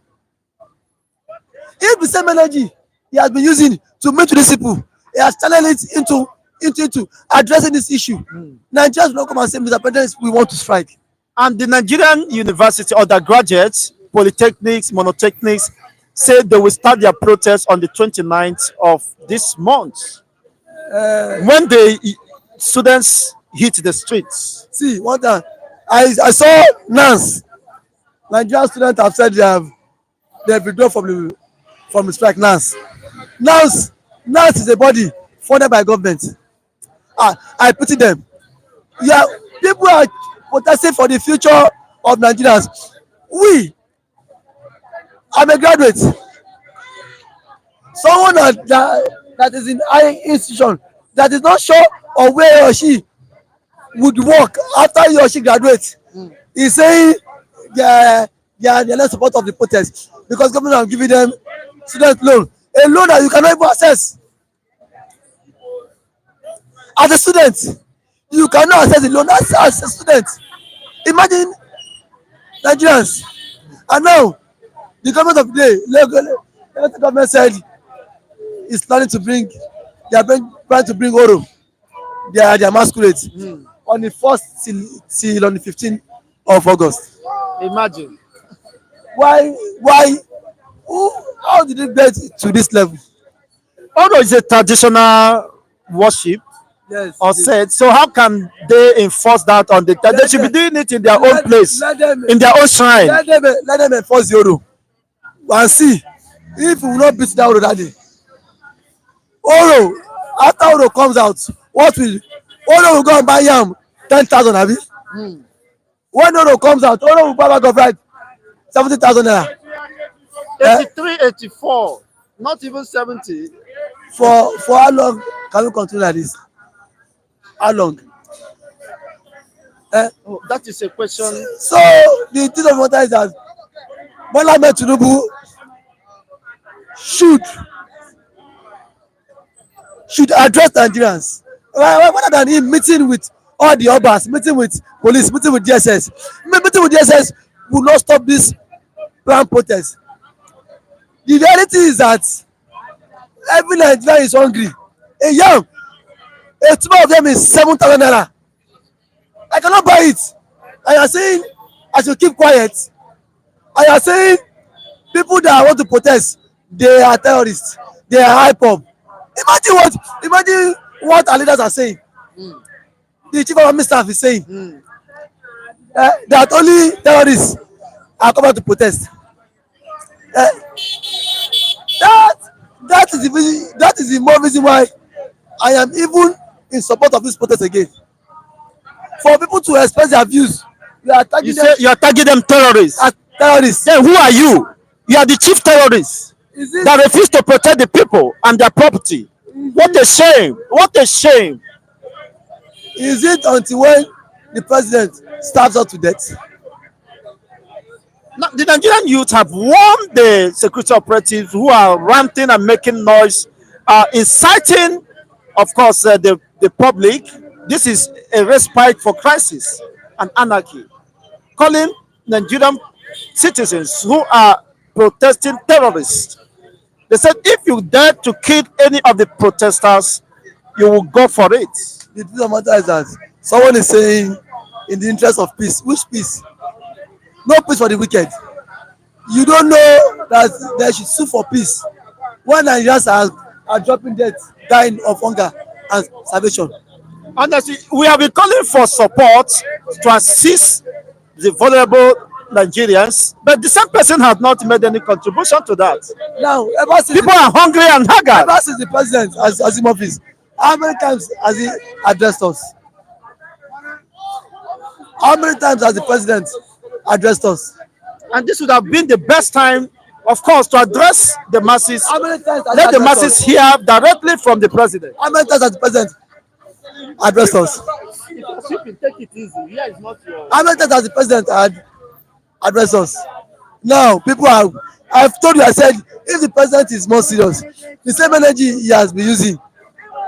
If the same energy he has been using to meet with these people, he has channeled it into addressing this issue. Nigerians will not come and say, Mr. President, we want to strike. And the Nigerian university undergraduates, polytechnics, monotechnics, say they will start their protest on the 29th of this month. When the students hit the streets. See, one time I saw NANS. Nigerian students have said they have withdrawn from the strike. NANS is a body funded by government. I pity them. Yeah, people are protesting for the future of Nigerians. I'm a graduate. Someone that is in high institution that is not sure of where he or she would work after he or she graduates is saying they are not support of the protest because government are giving them student loan, a loan that you cannot even access. As a student, you cannot access the loan as a student. Imagine Nigerians. And now the government of the day, the government said is planning to bring, they are trying to bring Oro, their masquerade on the 1st till on the 15th of August. Imagine. Why? How did it get to this level? Although it's a traditional worship Yes. or said, so how can they enforce that on the? They should be doing it in their own place, in their own shrine. Let them enforce the Oro and see if we will not beat that Oro that day. Oro, after Oro comes out, Oro will go and buy yam 10,000 abi. When Oro comes out, Oro will buy bag of rice 70,000 naira. 83, 84, not even 70. For how long can we continue like this? How long? Oh, that is a question. So the thing of the matter is that Bola Ahmed Tinubu should address Nigerians rather than him meeting with all the obas, meeting with police, meeting with DSS. Meeting with DSS will not stop this planned protest. The reality is that every Nigerian is hungry. A tuber of them is 7,000 naira. I cannot buy it. And you are saying I should keep quiet. And you are saying people that want to protest, they are terrorists. They are hype up. Imagine what our leaders are saying. The chief of army staff is saying. that only terrorists are coming to protest. Eh, that that is the more reason why I am even in support of this protest again. For people to express their views, we are You tagging them say you are targeting them terrorists. as terrorists. Then who are you? You are the chief terrorist Is it that refuse to protect the people and their property. What a shame! What a shame! is it until when the president stabs us to death? Now, the Nigerian youth have warned the security operatives who are ranting and making noise, inciting, of course, the public. This is a respite for crisis and anarchy, calling Nigerian citizens who are protesting terrorists. They said if you dare to kill any of the protesters, you will go for it. The truth of the matter is that someone is saying in the interest of peace. Which peace? No peace for the wicked. You don't know that they should sue for peace when Nigerians are dropping dead, dying of hunger and starvation. Honestly, we have been calling for support to assist the vulnerable Nigerians, but the same person has not made any contribution to that. Now, ever since People are hungry and haggard. the president has in office, how many times has he addressed us? How many times has the president addressed us? And this would have been the best time, of course, to address the masses. How many times has he Let the addressed masses us? hear directly from the president. How many times has the president addressed us? Take it easy. Here is not your. How many times has the president addressed us? Now, people are. I've told you, I said, if the president is more serious, the same energy he has been using,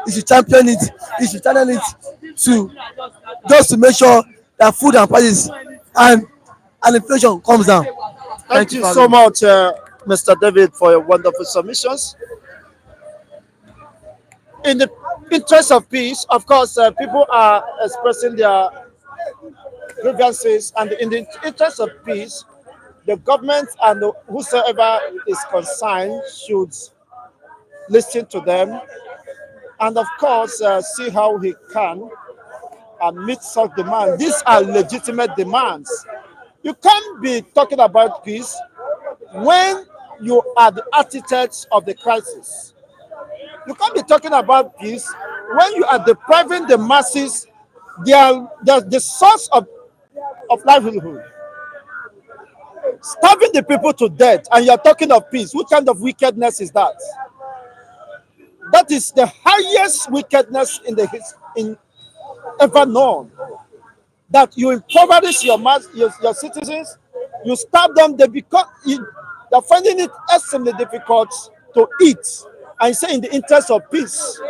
he should champion it, he should channel it to just to make sure that food and prices and inflation comes down. Thank you for so having me. much, Mr. David, for your wonderful submissions. In the interest of peace, of course, people are expressing their grievances, and in the interest of peace, the government and whosoever is concerned should listen to them and, of course, see how he can meet such demands. These are legitimate demands. You can't be talking about peace when you are the architects of the crisis. You can't be talking about peace when you are depriving the masses the source of livelihood, starving the people to death, and you're talking of peace. What kind of wickedness is that? That is the highest wickedness in ever known. That you impoverish your citizens, you starve them, they're finding it extremely difficult to eat, and you say in the interest of peace.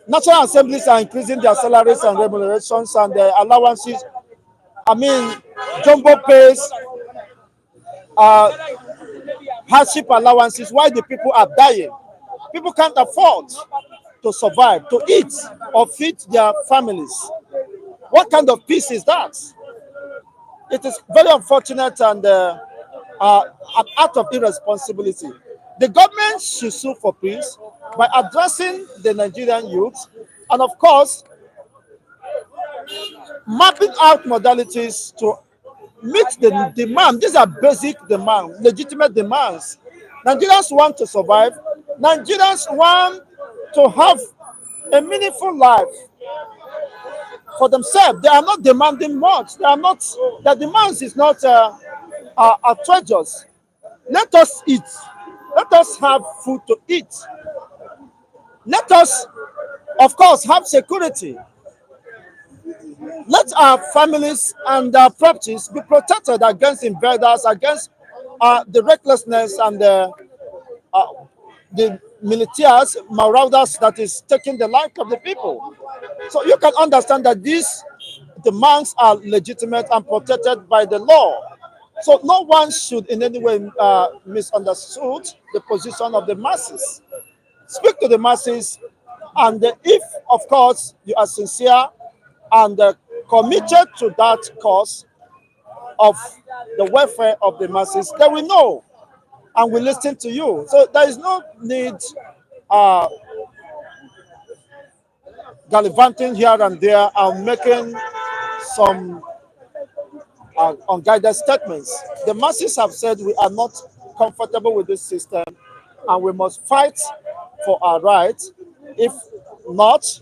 National assemblies are increasing their salaries and remunerations and their allowances. I mean, jumbo pays, uh, hardship allowances, while the people are dying. People can't afford to survive, to eat, or feed their families. What kind of peace is that? It is very unfortunate and an act of irresponsibility. The government should sue for peace by addressing the Nigerian youth and, of course, mapping out modalities to meet the demand. These are basic demands, legitimate demands. Nigerians want to survive. Nigerians want to have a meaningful life for themselves. They are not demanding much. They are not. The demands is not outrageous. Let us eat. Let us have food to eat. Let us, of course, have security. Let our families and our properties be protected against invaders, against the recklessness and the militias, marauders that is taking the life of the people. So you can understand that these demands are legitimate and protected by the law. So no one should in any way misunderstood the position of the masses. Speak to the masses, and if, of course, you are sincere and committed to that cause of the welfare of the masses, they will know and will listen to you. So there is no need uh, gallivanting here and there and making some unguided statements. The masses have said we are not comfortable with this system and we must fight for our rights. If not,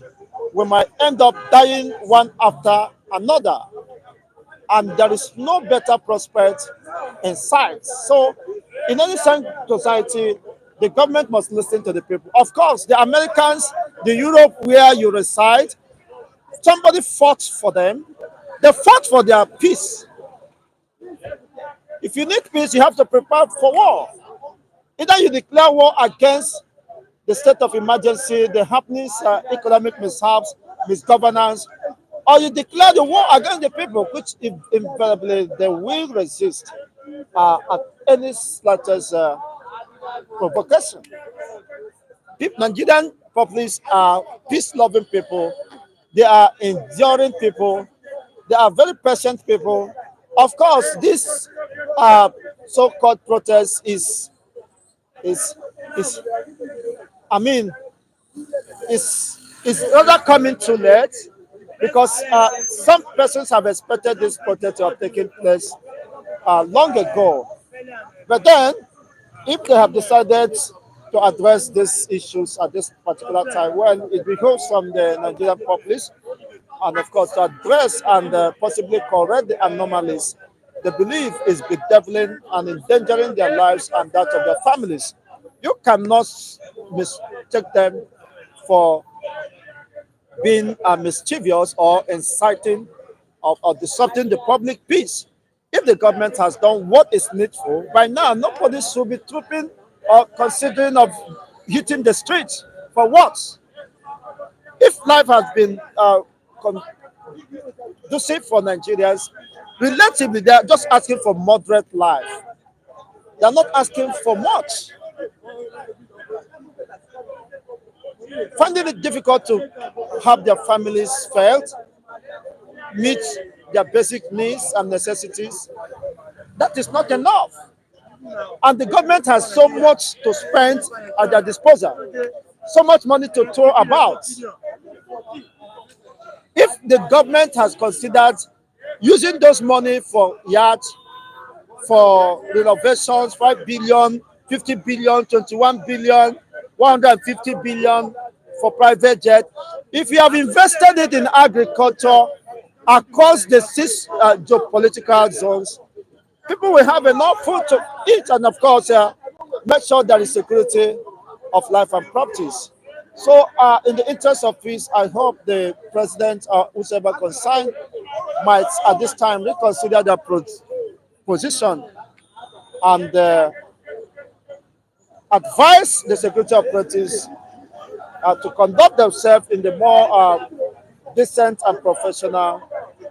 we might end up dying one after another. And there is no better prospect in sight. So, in any society, the government must listen to the people. Of course, the Americans, the Europe where you reside, somebody fought for them. They fought for their peace. If you need peace, you have to prepare for war. Either you declare war against the state of emergency, the happenings, economic mishaps, misgovernance, or you declare the war against the people, which invariably they will resist at any slightest provocation. Nigerian populace are peace-loving people. They are enduring people. They are very patient people. Of course, this so-called protest is is I mean is rather coming too late because some persons have expected this protest to have taken place long ago. But then, if they have decided to address these issues at this particular time, well, it behoves from the Nigerian populace and, of course, to address and possibly correct the anomalies they believe is bedeviling and endangering their lives and that of their families. You cannot mistake them for being mischievous or inciting or disrupting the public peace. If the government has done what is needful, by now nobody should be trooping or considering of hitting the streets. For what? If life has been conducive for Nigerians, relatively they are just asking for moderate life. They are not asking for much. Finding it difficult to have their families fed, meet their basic needs and necessities, that is not enough. And the government has so much to spend at their disposal, so much money to throw about. If the government has considered using those money for yachts, for renovations, 5 billion, 50 billion, 21 billion, 150 billion for private jet, if you have invested it in agriculture across the six geopolitical zones, people will have enough food to eat and, of course, make sure there is security of life and properties. So, in the interest of peace, I hope the president or whoever concerned might at this time reconsider their position and advise the security operatives to conduct themselves in the more decent and professional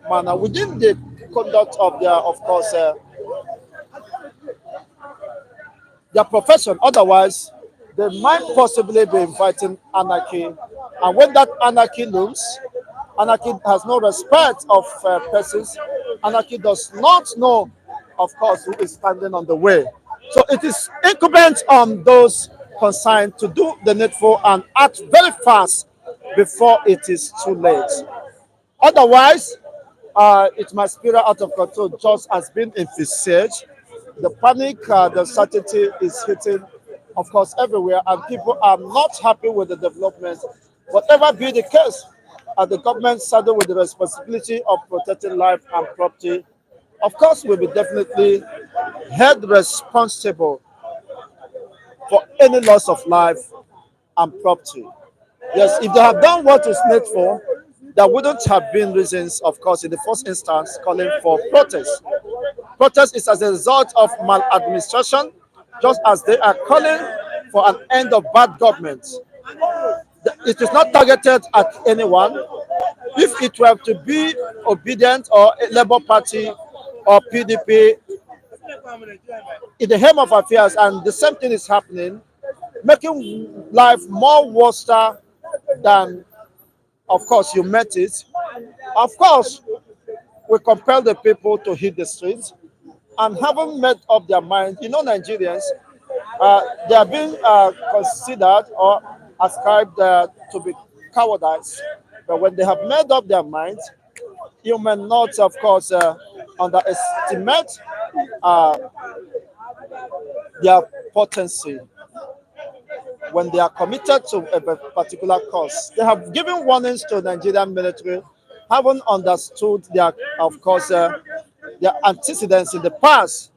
manner within the conduct of their, of course, their profession. Otherwise, they might possibly be inviting anarchy. And when that anarchy looms, anarchy has no respect of persons. Anarchy does not know, of course, who is standing on the way. So it is incumbent on those concerned to do the needful and act very fast before it is too late. Otherwise, it might spiral out of control just as being envisaged. The panic, the uncertainty is hitting, of course, everywhere, and people are not happy with the development. Whatever be the case, the government saddled with the responsibility of protecting life and property, of course, will be definitely held responsible for any loss of life and property. Yes, if they have done what is needful, there wouldn't have been reasons, of course, in the first instance, calling for protest. Protest is as a result of maladministration, just as they are calling for an end of bad government. It is not targeted at anyone. If it were to be obedient or a Labour Party or PDP, in the aim of affairs, and the same thing is happening, making life more worse than, of course, you met it. Of course, we compel the people to hit the streets and haven't made up their mind. You know, Nigerians, they are being considered or ascribed to be cowardice. But when they have made up their minds, you may not, of course, underestimate uh, their potency when they are committed to a particular cause. They have given warnings to Nigerian military, haven't understood their, of course, their antecedents in the past,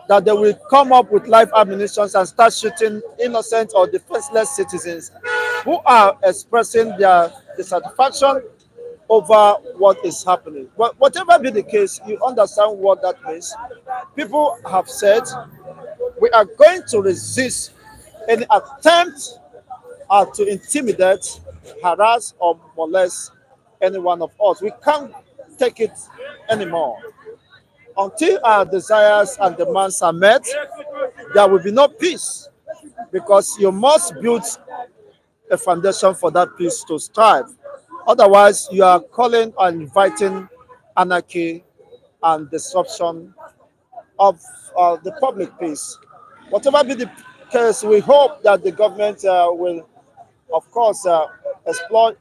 that they will come up with live ammunition and start shooting innocent or defenseless citizens who are expressing their dissatisfaction over what is happening. But whatever be the case, you understand what that means. People have said we are going to resist any attempt to intimidate, harass, or molest any one of us. We can't take it anymore. Until our desires and demands are met, there will be no peace, because you must build a foundation for that peace to strive. Otherwise, you are calling and inviting anarchy and disruption of the public peace. Whatever be the case, we hope that the government will, of course, explore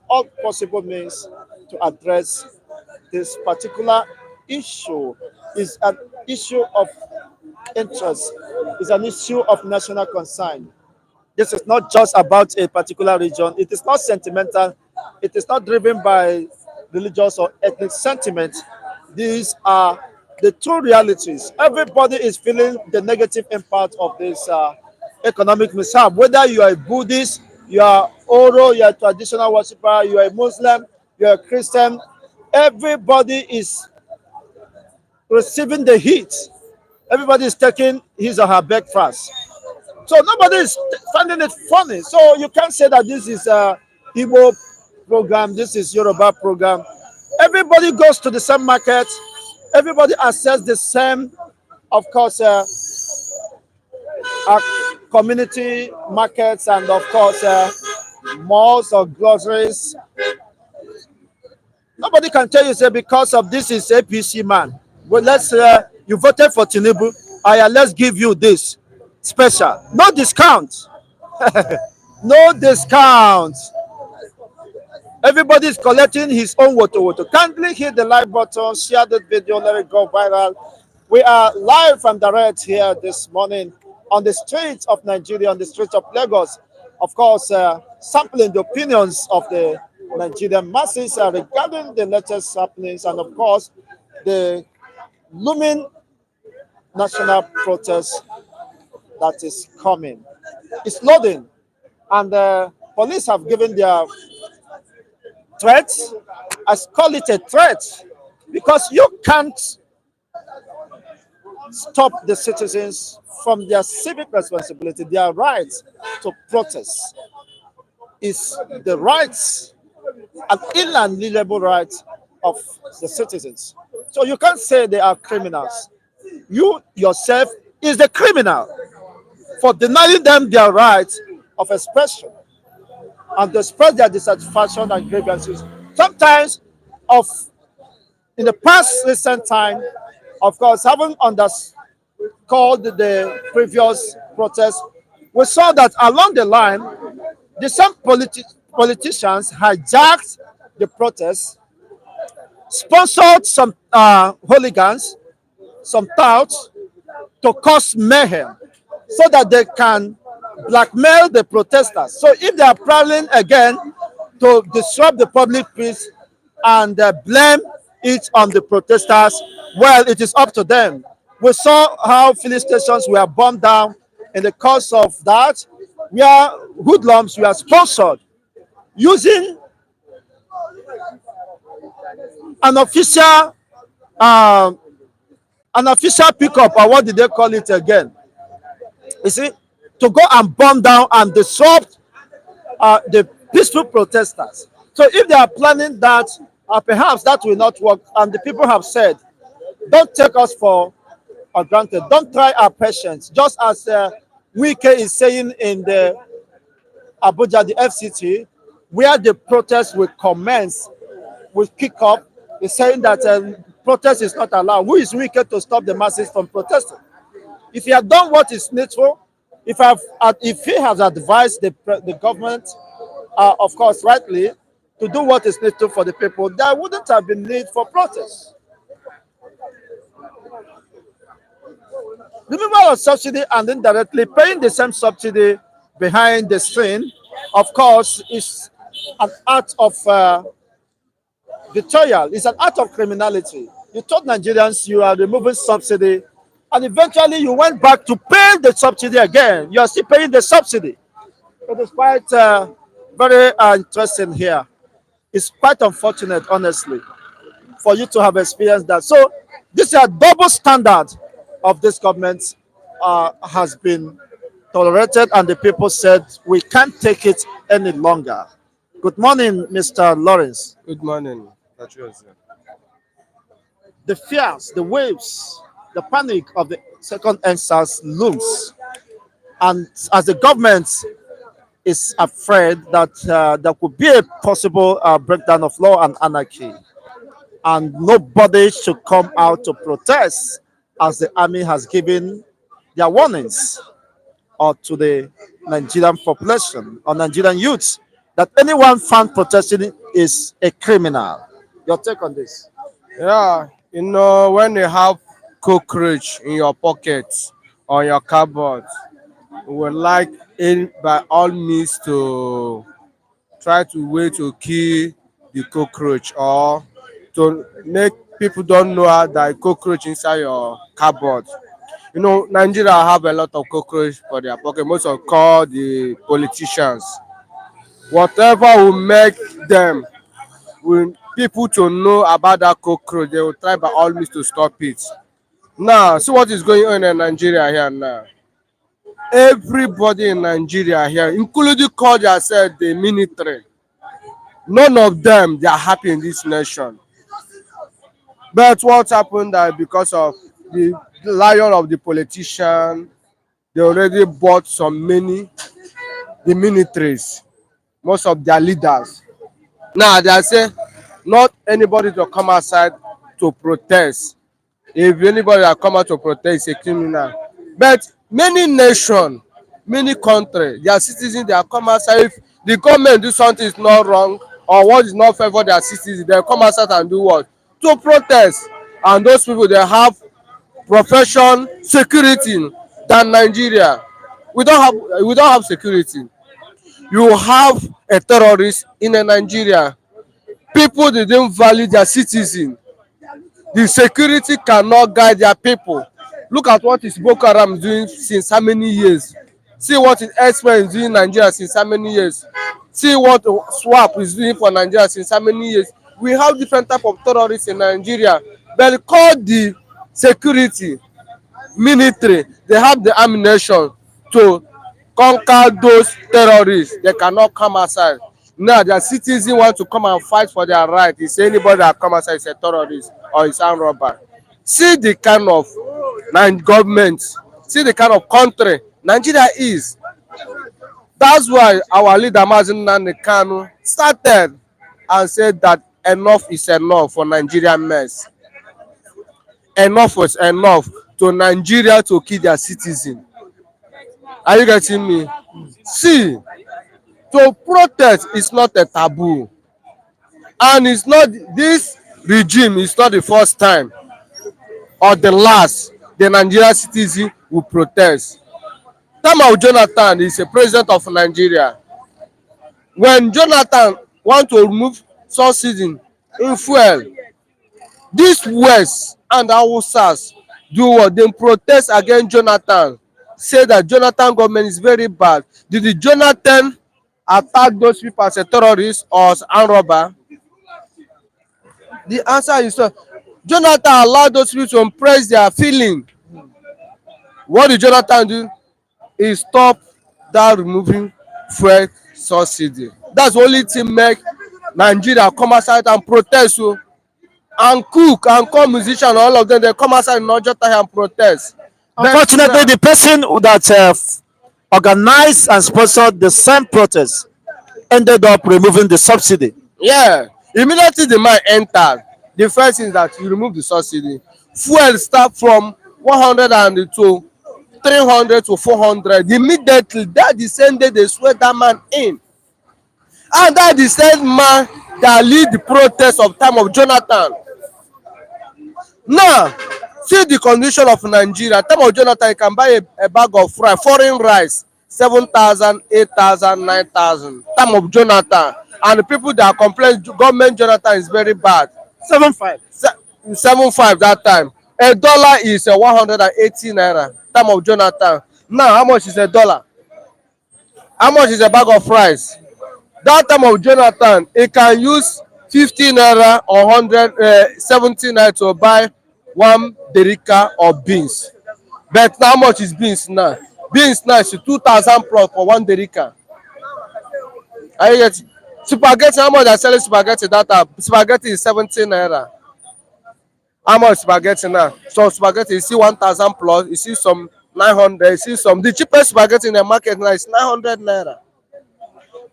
all possible means to address this particular issue. Is an issue of interest, is an issue of national concern. This is not just about a particular region. It is not sentimental. It is not driven by religious or ethnic sentiment. These are the true realities. Everybody is feeling the negative impact of this economic mishap. Whether you are a Buddhist, you are Oro, you are a traditional worshiper, you are a Muslim, you are a Christian, everybody is receiving the heat. Everybody is taking his or her breakfast. So nobody is finding it funny. So you can't say that this is a Igbo program, this is Yoruba program. Everybody goes to the same market. Everybody access the same, of course, uh, community markets, and of course, malls or groceries. Nobody can tell you, say, because of this is APC man. Well, you voted for Tinubu. Let's give you this special. No discount. No discount. Everybody is collecting his own woto. Kindly hit the like button, share the video, let it go viral. We are live and direct here this morning on the streets of Nigeria, on the streets of Lagos. Of course, sampling the opinions of the Nigerian masses regarding the latest happenings, and of course, the looming national protest that is coming. It's loading, and the police have given their threats. I call it a threat because you can't stop the citizens from their civic responsibility. Their rights to protest is the rights, an inalienable right of the citizens. So you can't say they are criminals. You yourself is the criminal for denying them their right of expression and to express their dissatisfaction and grievances. Sometimes, of in the past recent time, of course, having called the previous protest, we saw that along the line, the same politicians hijacked the protests, sponsored some hooligans, some touts, to cause mayhem so that they can blackmail the protesters. So if they are prowling again to disrupt the public peace and blame it on the protesters, well, it is up to them. We saw how filling stations were bombed down in the course of that, where hoodlums were sponsored using an official pickup, or what did they call it again? You see, to go and bomb down and disrupt the peaceful protesters. So if they are planning that, perhaps that will not work. And the people have said, don't take us for granted. Don't try our patience. Just as Wike is saying in the Abuja, the FCT, where the protest will commence, will kick off, is saying that protest is not allowed. Who is Wike to stop the masses from protesting? If he had done what is needful, if he has advised the government, of course, rightly, to do what is needed for the people, there wouldn't have been need for protests. Removal of subsidy and indirectly paying the same subsidy behind the scene, of course, is an act of betrayal. It's an act of criminality. You told Nigerians you are removing subsidy, and eventually you went back to pay the subsidy again. You are still paying the subsidy. It is quite very interesting here. It's quite unfortunate, honestly, for you to have experienced that. So this is a double standard of this government has been tolerated, and the people said we can't take it any longer. Good morning, Mr. Lawrence. Good morning, Patricia. The fears, the waves, the panic of the second NSAS looms, and as the government is afraid that there could be a possible breakdown of law and anarchy, and nobody should come out to protest as the army has given their warnings or to the Nigerian population or Nigerian youths that anyone found protesting is a criminal. Your take on this? Yeah, when you have cockroach in your pockets or your cupboard, we would like by all means to try to way to kill the cockroach, or to make people don't know that cockroach inside your cupboard. Nigeria have a lot of cockroach for their pocket. Most of call the politicians. Whatever will make them, will people to know about that cockroach, they will try by all means to stop it. Now, see what is going on in Nigeria here now. Everybody in Nigeria here, including call themselves the military, none of them they are happy in this nation. But what happened that because of the lion of the politician, they already bought the militaries, most of their leaders. Now they say not anybody to come outside to protest. If anybody that come out to protest is a criminal. But many nations, many countries, their citizens, they are come outside. If the government do something is not wrong or what is not fair for their citizens, they come outside and do what? To protest. And those people, they have profession security than Nigeria. We don't have security. You have a terrorist in a Nigeria. People didn't value their citizen. The security cannot guide their people. Look at what is Boko Haram doing since how many years. See what is X-Men doing in Nigeria since how many years. See what SWAP is doing for Nigeria since how many years. We have different type of terrorists in Nigeria. But call the security, military, they have the ammunition to conquer those terrorists. They cannot come outside. Now their citizens want to come and fight for their right. If anybody that come outside is a terrorist or is armed robber. See the kind of government, see the kind of country Nigeria is. That's why our leader Mazen Nnamdi Kanu started and said that enough is enough for Nigerian mess. Enough was enough to Nigeria to kill their citizens. Are you getting me? See, to protest is not a taboo, and it's not, this regime is not the first time or the last the Nigerian citizen will protest. Time of Jonathan is a president of Nigeria. When Jonathan want to remove subsidy in fuel, this West and Hausas do what? They protest against Jonathan, say that Jonathan government is very bad. Did the Jonathan attack those people as a terrorist or as armed robber? The answer is Jonathan allowed those people to impress their feeling. What did Jonathan do? He stopped that removing fuel subsidy. That's the only thing make Nigeria come outside and protest. And cook and call musicians, all of them, they come outside in Ojota and protest. Unfortunately, the person that organized and sponsored the same protest ended up removing the subsidy. Yeah, immediately the man entered. The first thing is that you remove the subsidy. Fuel start from 100 to 300 to 400. Immediately, that the same day they swear that man in. And that the same man that lead the protest of time of Jonathan. Now, see the condition of Nigeria. Time of Jonathan, you can buy a bag of rice, foreign rice, 7,000, 8,000, 9,000. Time of Jonathan. And the people that complain, government Jonathan is very bad. 7-5. 7.5 that time. A dollar is 180 naira. Time of Jonathan. Now, how much is a dollar? How much is a bag of rice? That time of Jonathan, he can use 50 naira or 70 naira to buy one derica of beans. But how much is beans now? Beans now is 2,000 plus for one derica. Are you get spaghetti? How much they are selling spaghetti that time? Spaghetti is 70 naira. How much spaghetti now? Some spaghetti you see 1,000 plus, you see some 900, you see some. The cheapest spaghetti in the market now is 900 naira.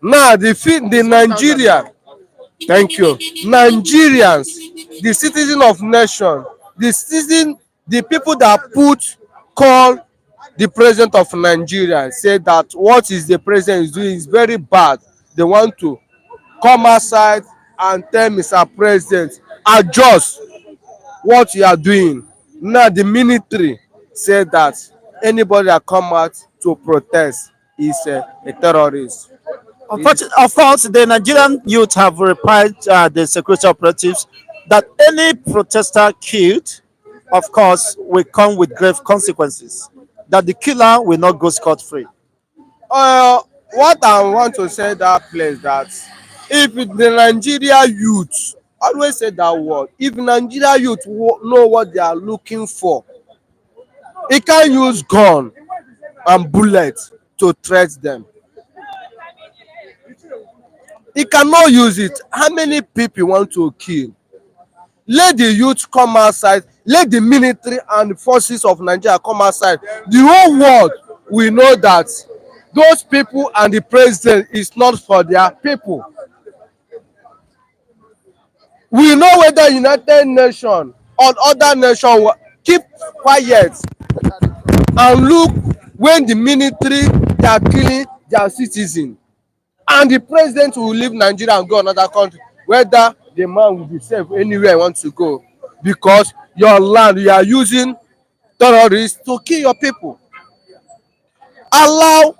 Now the Nigeria, thank you, Nigerians, the citizen of nation, the people that call the president of Nigeria, say that what is the president is doing is very bad. They want to come outside and tell Mr. President, adjust what you are doing. Now the military say that anybody that come out to protest is a terrorist. Of course, the Nigerian youth have replied the security operatives that any protester killed, of course, will come with grave consequences. That the killer will not go scot-free. What I want to say that place that if the Nigeria youth, always say that word, if Nigeria youth know what they are looking for, he can use gun and bullet to threat them. He cannot use it. How many people want to kill? Let the youth come outside. Let the military and the forces of Nigeria come outside. The whole world will know that those people and the president is not for their people. We know whether United Nations or other nations will keep quiet and look when the military they are killing their citizens. And the president will leave Nigeria and go another country, whether the man will be safe anywhere he wants to go, because your land you are using terrorists to kill your people. Allow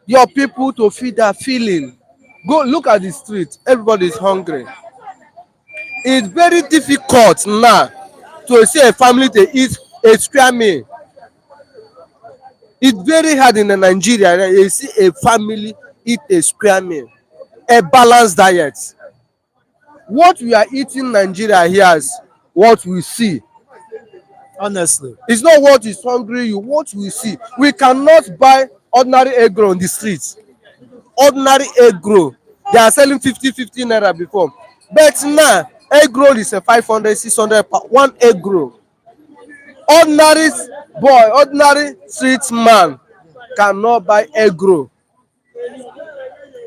your people to feel their feeling. Go look at the street, everybody is hungry. It's very difficult now to see a family to eat a square meal. It's very hard in Nigeria. You see a family eat a square meal, a balanced diet. What we are eating in Nigeria here is what we see. Honestly, It's not what is hungry you, what we see. We cannot buy ordinary egg roll on the streets. Ordinary egg roll. They are selling 50 naira before. But now, egg roll is a 500, 600 per one egg roll. Ordinary boy, ordinary street man cannot buy egg roll.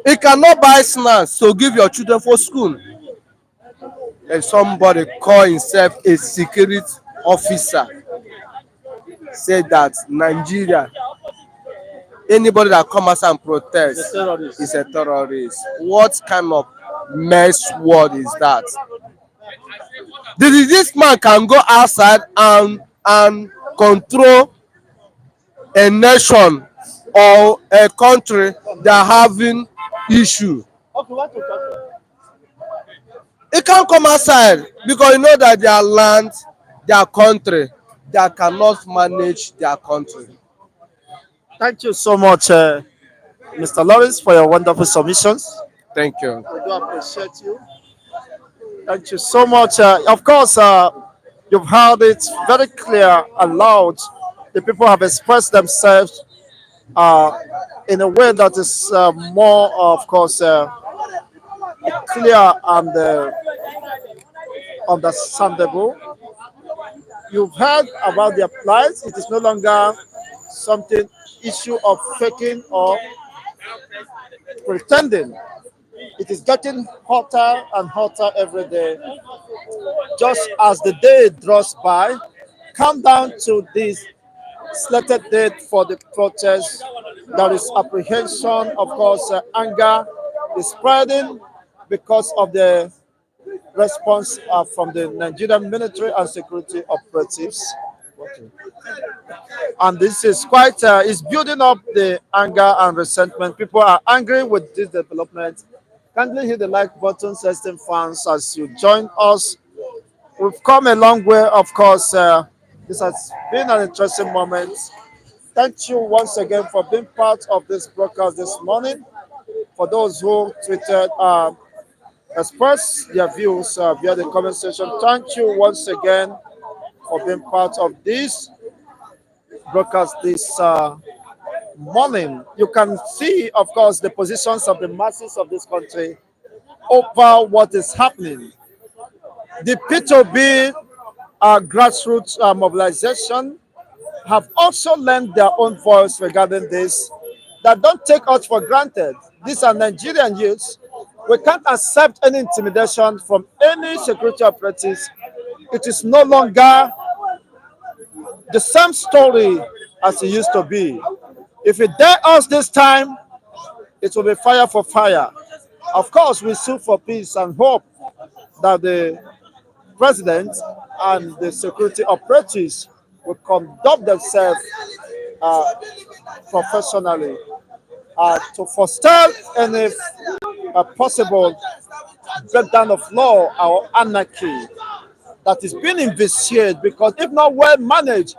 He cannot buy snacks to give your children for school. And somebody call himself a security officer say that Nigeria, anybody that come outside and protest is a terrorist. What kind of mess word is that? This man can go outside and control a nation or a country that having issue. He can't come outside because you know that their land, their country, they cannot manage their country. thank you so much, Mr. Lawrence, for your wonderful submissions. Thank you. We do appreciate you. Thank you so much. Of course, you've heard it very clear and loud. The people have expressed themselves uh, in a way that is more, of course, clear and understandable. You've heard about their plight. It is no longer something issue of faking or pretending. It is getting hotter and hotter every day. Just as the day draws by, come down to this slated date for the protest. There is apprehension, of course, anger is spreading because of the response from the Nigerian military and security operatives. And this is quite, is building up the anger and resentment. People are angry with this development. Kindly hit the like button, esteemed fans, as you join us. We've come a long way, of course. This has been an interesting moment. Thank you once again for being part of this broadcast this morning. For those who tweeted, express their views via the comment section, thank you once again for being part of this broadcast this morning. You can see, of course, the positions of the masses of this country over what is happening. The P2B grassroots mobilization have also lent their own voice regarding this, that don't take us for granted. These are Nigerian youths. We can't accept any intimidation from any security operatives. It is no longer the same story as it used to be. If it dare us this time, it will be fire for fire. Of course, we sue for peace and hope that the president and the security operatives will conduct themselves uh, professionally to forestall any possible breakdown of law or anarchy that is being investigated, because if not well managed,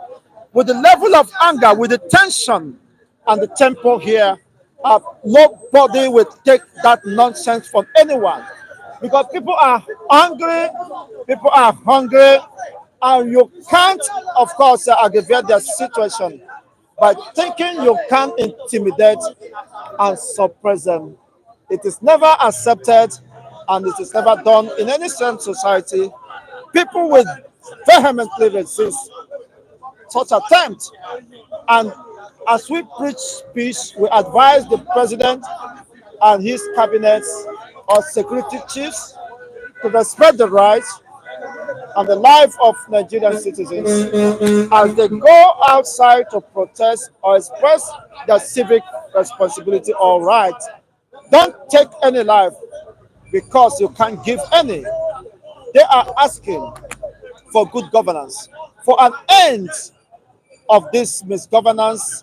with the level of anger, with the tension and the tempo here, nobody will take that nonsense from anyone, because people are angry, people are hungry, and you can't, of course, aggravate their situation by thinking you can intimidate and suppress them. It is never accepted, and it is never done in any sane society. People will vehemently resist such attempt. And as we preach peace, we advise the president and his cabinets or security chiefs to respect the rights and the life of Nigerian citizens as they go outside to protest or express their civic responsibility or right. Don't take any life because you can't give any. They are asking for good governance, for an end of this misgovernance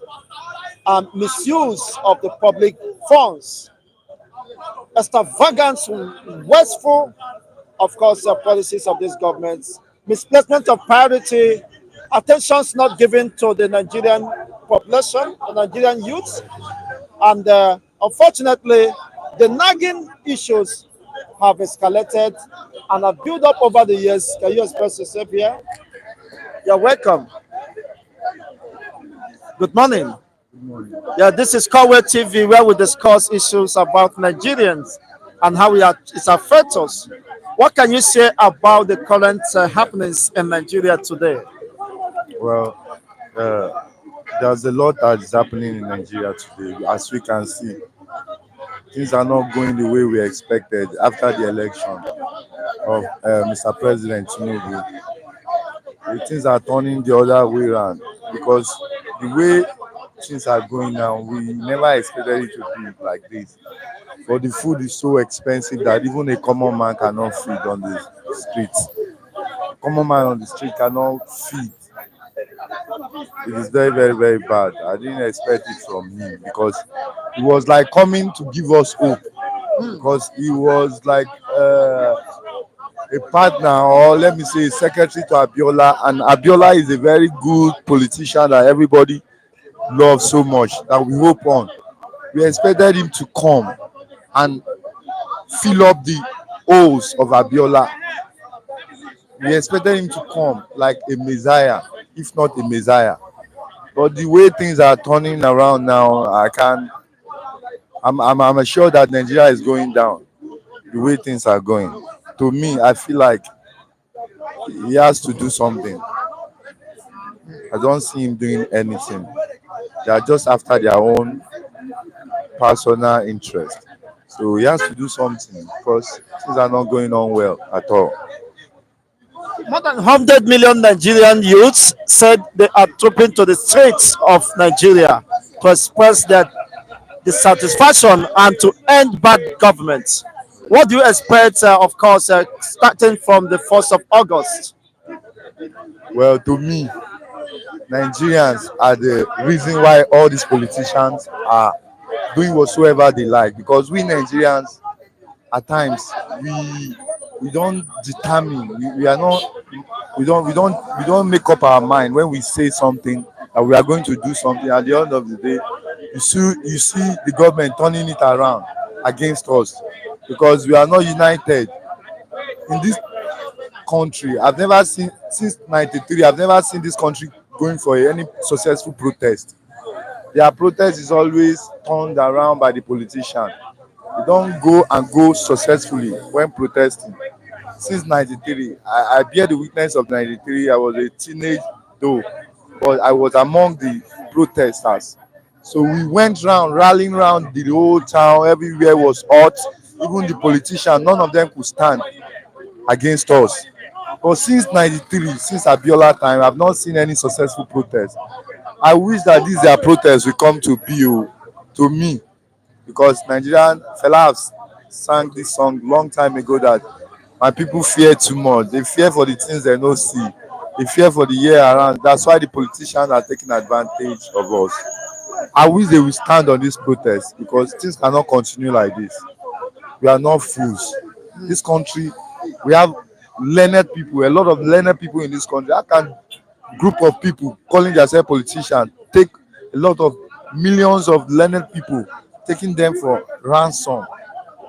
and misuse of the public funds, extravagance, wasteful, of course, policies of this government, misplacement of priority, attentions not given to the Nigerian population, the Nigerian youths, and unfortunately, the nagging issues have escalated and have built up over the years. Can you express yourself here? You're welcome. Good morning. Yeah, this is Conway TV, where we discuss issues about Nigerians and how it affects us. What can you say about the current happenings in Nigeria today? Well, uh, there's a lot that is happening in Nigeria today. As we can see, things are not going the way we expected after the election of Mr. President Tinubu. Things are turning the other way around because the way things are going now, we never expected it to be like this. But the food is so expensive that even a common man cannot feed on the streets. Common man on the street cannot feed. It is very, very, very bad. I didn't expect it from him because he was like coming to give us hope. Because he was like a partner, or let me say, secretary to Abiola, and Abiola is a very good politician that everybody loves so much that we hope on. We expected him to come and fill up the holes of Abiola. We expected him to come like a messiah, if not a messiah. But the way things are turning around now, I'm sure that Nigeria is going down. The way things are going, to me, I feel like he has to do something. I don't see him doing anything. They are just after their own personal interest. So he has to do something because things are not going on well at all. More than 100 million Nigerian youths said they are trooping to the streets of Nigeria to express their dissatisfaction and to end bad government. What do you expect, of course, starting from the 1st of August? Well, to me, Nigerians are the reason why all these politicians are doing whatsoever they like, because we Nigerians at times we don't determine, we are not, we don't make up our mind when we say something that we are going to do something. At the end of the day, you see the government turning it around against us because we are not united in this country. I've never seen since '93. I've never seen this country going for any successful protest. Their protest is always turned around by the politician. They don't go successfully when protesting. Since '93, I bear the witness of '93. I was a teenage though, but I was among the protesters. So we went round, rallying round the whole town. Everywhere was hot. Even the politician, none of them could stand against us. But since '93, since Abiola time, I've not seen any successful protest. I wish that these their protests will come to be to me, because Nigerian fella have sang this song long time ago that my people fear too much. They fear for the things they no see. They fear for the year around. That's why the politicians are taking advantage of us. I wish they will stand on this protest because things cannot continue like this. We are not fools. This country, we have learned people, a lot of learned people in this country. How can group of people calling themselves politicians take a lot of millions of learned people, taking them for ransom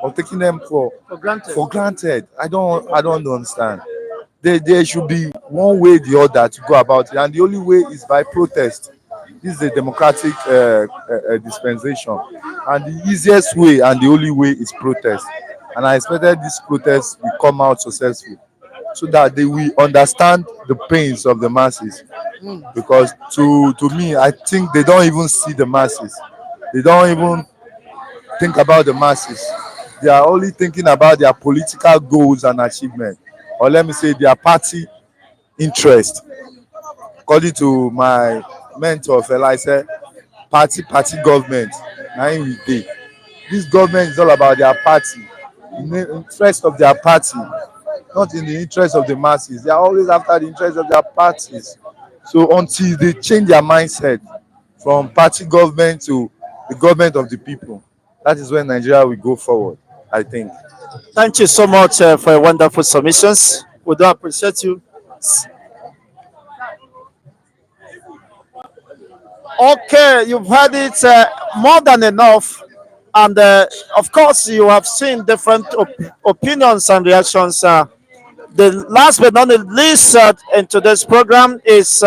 or taking them For granted. for granted? I don't understand. There should be one way or the other to go about it, and the only way is by protest. This is a democratic dispensation, and the easiest way and the only way is protest. And I expected this protest will come out successful so that they will understand the pains of the masses, because to me I think they don't even see the masses. They don't even think about the masses. They are only thinking about their political goals and achievement, or let me say their party interest. According to my mentor fela, I said party government na im we dey. This government is all about their party, in the interest of their party, not in the interest of the masses. They are always after the interest of their parties. So until they change their mindset from party government to the government of the people, that is when Nigeria will go forward, I think. Thank you so much for your wonderful submissions. We do appreciate you. Okay, you've heard it more than enough. And of course, you have seen different opinions and reactions. The last but not the least in today's program is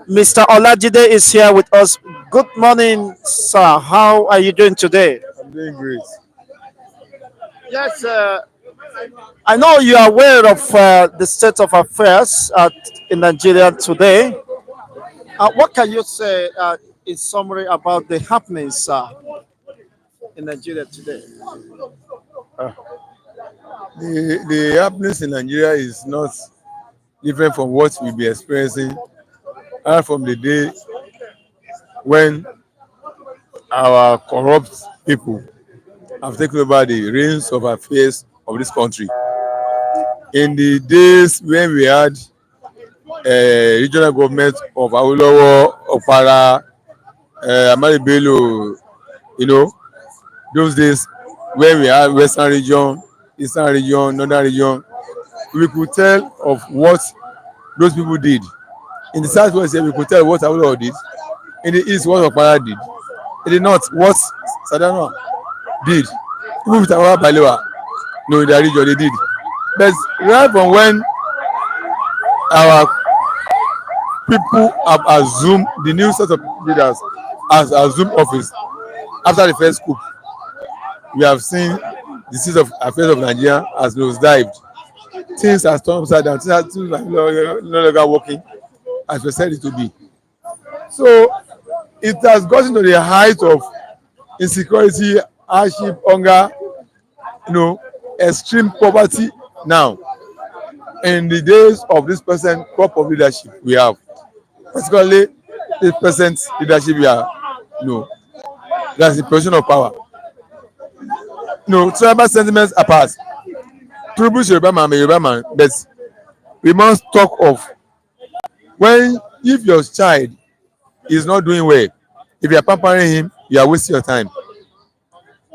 Mr. Olajide is here with us. Good morning, sir. How are you doing today? I'm doing great. Yes, I know you are aware of the state of affairs in Nigeria today. What can you say in summary about the happenings in Nigeria today? The happiness in Nigeria is not different from what we'll be experiencing from the day when our corrupt people have taken over the reins of affairs of this country. In the days when we had regional government of Awolowo, Opara, Amari Bello, those days when we had Western region, Eastern region, Northern region, we could tell of what those people did. In the Southwest, we could tell what Awolowo did. In the East, what Opara did. In the North, what Sadana did. Even with our Balewa, no, in their region, they did. But right from when our people have assumed, the new set of leaders has assumed office after the first coup, we have seen the state of affairs of Nigeria has nosedived. Things have turned upside down. Things are no longer working as we said it to be. So it has gotten to the height of insecurity, hardship, hunger, extreme poverty now. In the days of this present crop of leadership we have, particularly the present leadership we are, that's the position of power. No, tribal sentiments apart. Trubu is Yoruba man, I'm a Yoruba man, but we must talk of when if your child is not doing well, if you are pampering him, you are wasting your time.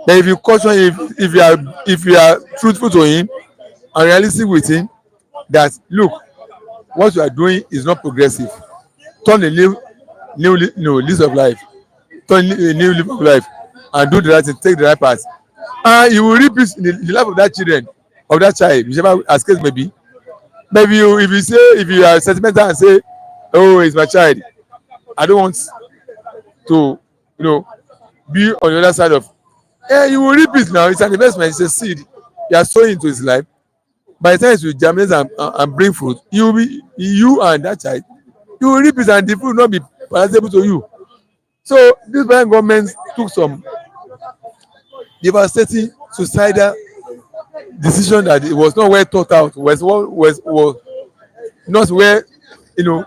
But if you caution, if you are truthful to him and realistic with him, that look, what you are doing is not progressive. Turn a new lease of life. Turn a new leaf of life and do the right thing, take the right path. And you will reap it in the life of that children, of that child, whichever as case may be. Maybe you, if you are sentimental and say, oh, it's my child, I don't want to, be on the other side of. Yeah, you will reap it now. It's an investment. It's a seed. You are sowing into his life. By the time it will germinate and bring fruit, you will be you and that child. You will reap it, and the fruit will not be palatable to you. So this government took some devastating suicidal decision that it was not well thought out. Was not well, you know,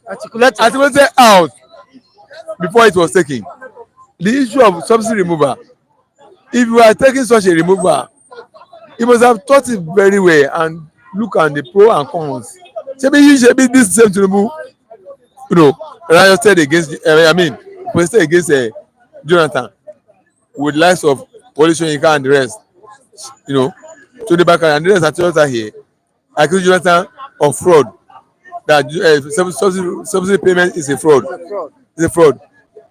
articulated out before it was taken. The issue of subsidy removal. If you are taking such a removal, you must have thought it very well and look at the pro and cons. Maybe this same to remove, rioted against, protested against Jonathan with lives of Wole Soyinka and the rest, to the back and the rest at Toyota here, accused Jonathan of fraud, that subsidy payment is a fraud. It's a fraud.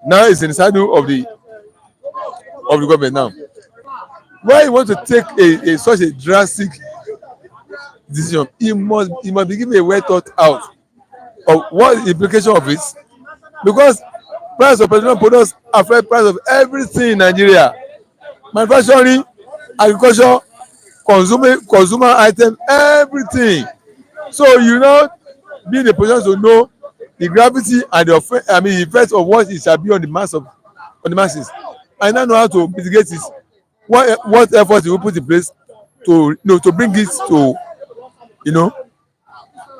Now it's in the saddle of the government now. Why you want to take such a drastic decision? It must be given a well thought out of what is the implication of it, because price of petroleum products affect price of everything in Nigeria. Manufacturing, agriculture, consumer items, everything. So you now be in a position to know the gravity and the effect of what it shall be on the masses. I now know how to mitigate it. What effort you will put in place to bring it to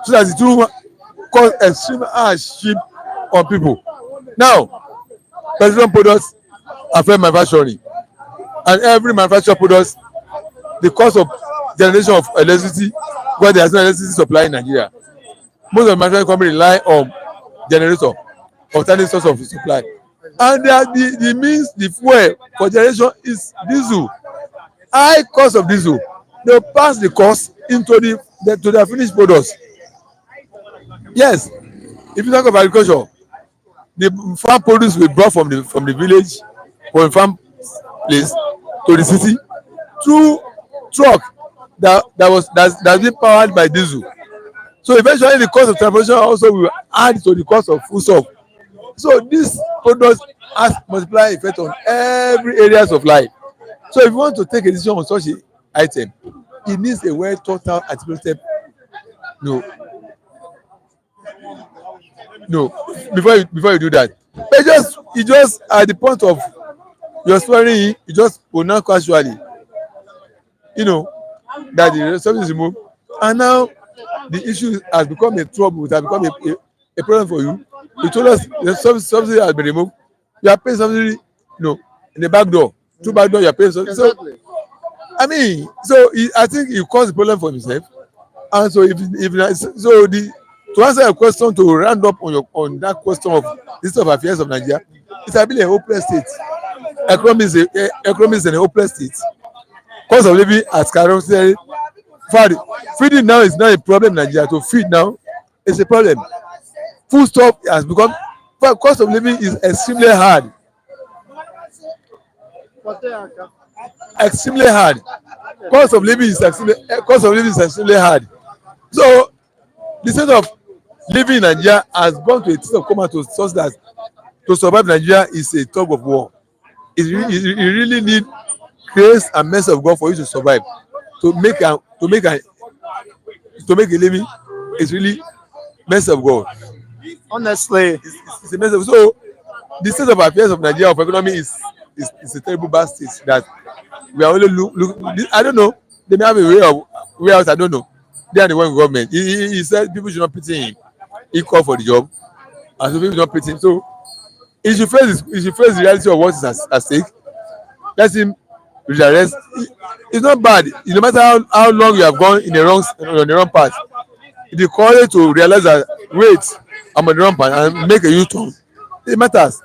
so that it will cause extreme hardship on people. Now, petroleum products affect manufacturing, and every manufactured products, the cost of generation of electricity, because there is no electricity supply in Nigeria. Most of the manufacturing companies rely on generator, alternative source of supply, and the means, the fuel for generation is diesel. High cost of diesel, they pass the cost into to their finished products. Yes, if you talk about agriculture, the farm produce will be brought from the village, from the farm place to the city through truck that's been powered by diesel. So eventually the cost of transportation also will add to the cost of foodstuff. So this product has multiplier effect on every areas of life. So if you want to take a decision on such an item, it needs a well thought out, articulated before you do that. But just at the point of your swearing in, you just pronounce casually, that the subsidy is removed, and now the issue has become a trouble. It has become a problem for you. You told us the subsidy has been removed. You are paying subsidy, in the back door. Through back door, you are paying subsidy. Exactly. So I think you caused the problem for himself. And so to answer your question, to round up on that question of this of affairs of Nigeria, it's a really a hopeless state. Economy is in a hopeless state. Cost of living has skyrocketed. Feeding now is not a problem in Nigeria. To feed now is a problem. Food stuff has become, cost of living is extremely hard. Extremely hard. Cost of living is extremely hard. So the state of living in Nigeria has gone to a state of coma, to such that to survive Nigeria is a tug of war. You really need grace and mercy of God for you to survive. To make a living is really mercy of God. Honestly, it's a mess of. So the state of affairs of Nigeria, of economy, is a terrible bad state that we are only look. I don't know. They may have a way out. I don't know. They are the one government. He said people should not pity him. He called for the job, and so people should not pity him. So he should face the reality of what is at stake. let him rearrest. It's not bad. No matter how long you have gone in the wrong path, the courage to realize that wait, I'm on the wrong path and make a U-turn. It matters.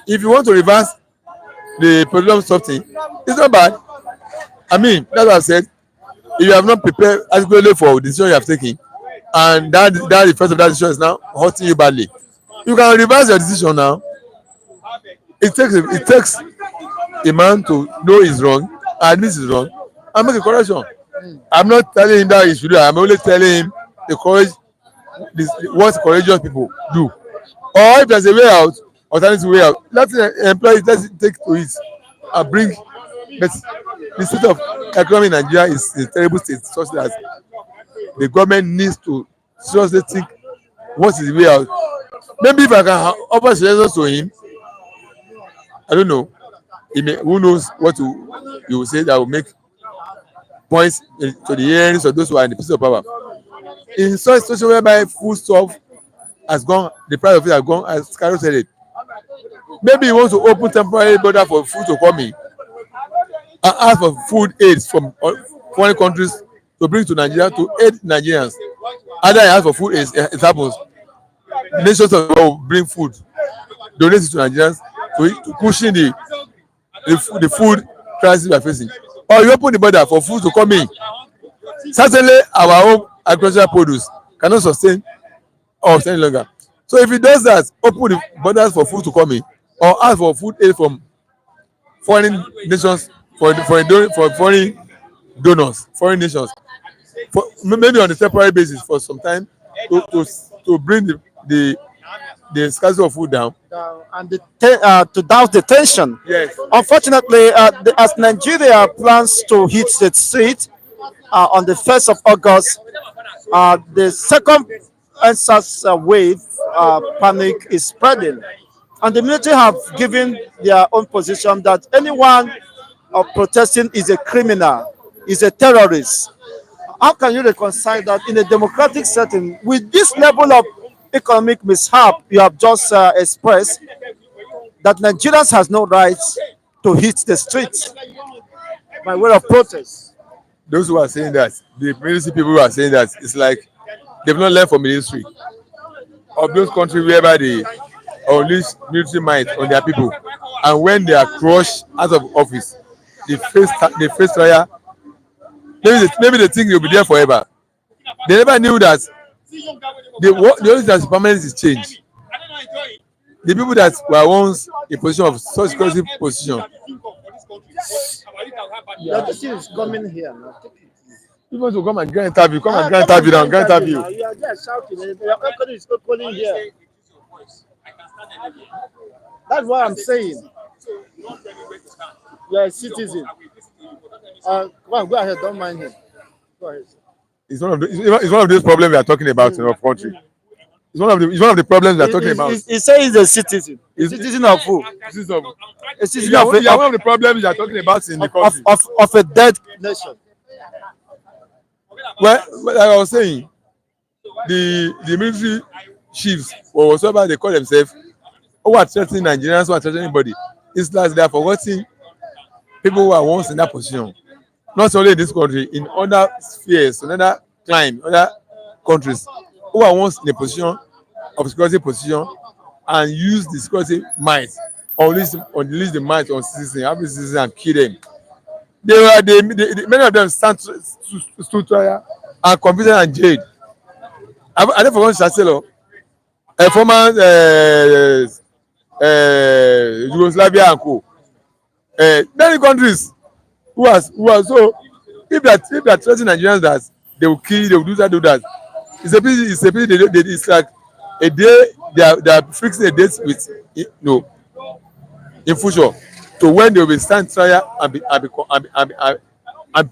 If you want to reverse the problem something, it's not bad. I mean, that's what I said. If you have not prepared adequately for the decision you have taken, and that the effect of that decision is now hurting you badly, you can reverse your decision now. It takes a man to know he's wrong, admit he's wrong, and make a correction. I'm not telling him that he should do it. I'm only telling him the courage, what courageous people do. Or if there's a way out, alternative way out, let the employees let it take to it and bring. But the state of economy in Nigeria is a terrible state, such that the government needs to seriously think what is the way out. Maybe if I can offer suggestions to him, I don't know. Who knows what you will say that will make points to the hearings of those who are in the position of power. In such a situation whereby food stuff has gone, the price of it has gone, as skyrocketed. Maybe he wants to open temporary border for food to come in and ask for food aids from foreign countries to bring to Nigeria to aid Nigerians. Either he asks for food aids, it happens. Nations of the world will bring food, donate it to Nigerians to cushion the food crisis we are facing. Or you open the border for food to come in. Certainly, our own agricultural produce cannot sustain or sustain longer. So if he does that, open the borders for food to come in, or ask for food aid from foreign nations, for foreign donors, foreign nations, maybe on a temporary basis for some time to bring the scarcity of food down. And to douse the tension. Yes. Unfortunately, as Nigeria plans to hit the street on the 1st of August, the second SARS wave panic is spreading. And the military have given their own position that anyone protesting is a criminal, is a terrorist. How can you reconcile that in a democratic setting with this level of economic mishap you have just expressed, that Nigerians has no rights to hit the streets by way of protest? Those who are saying that, the military people who are saying that, it's like they've not learned from military of those countries whereby they unleash military might on their people, and when they are crushed out of office, they face trial. Maybe they think they'll be there forever. They never knew that the only thing that's permanent is change. The people that were once in position of such security position. Yeah, this is coming here now. You want to come and grant interview? Come and grant interview now. Grant interview. You are just shouting. Your company is calling here. That's what I'm saying. You are a citizen. Come on, go ahead. Don't mind him. Go ahead. It's one of those problems we are talking about in our country. It's one of the problems we are talking about. He says he's a citizen. A citizen of who? A citizen of one of the problems we are talking about in the country. Of a dead nation. Well, like I was saying, the military chiefs or whatever they call themselves, who are threatening Nigerians, who are threatening anybody, it's like they are forgetting people who are once in that position. Not only in this country, in other spheres, in other climes, other countries, who are once in a position of security position and use the security might, or unleash the might on citizens, average citizens, and kill them. Many of them stand to trial and convicted and jailed. I don't forget Chancellor, a former Yugoslavia and co. Many countries who are so, if they are threatening Nigerians that they will kill, they will do that. It's a pity. It's like a day they are fixing a date with in future to when they will stand trial and be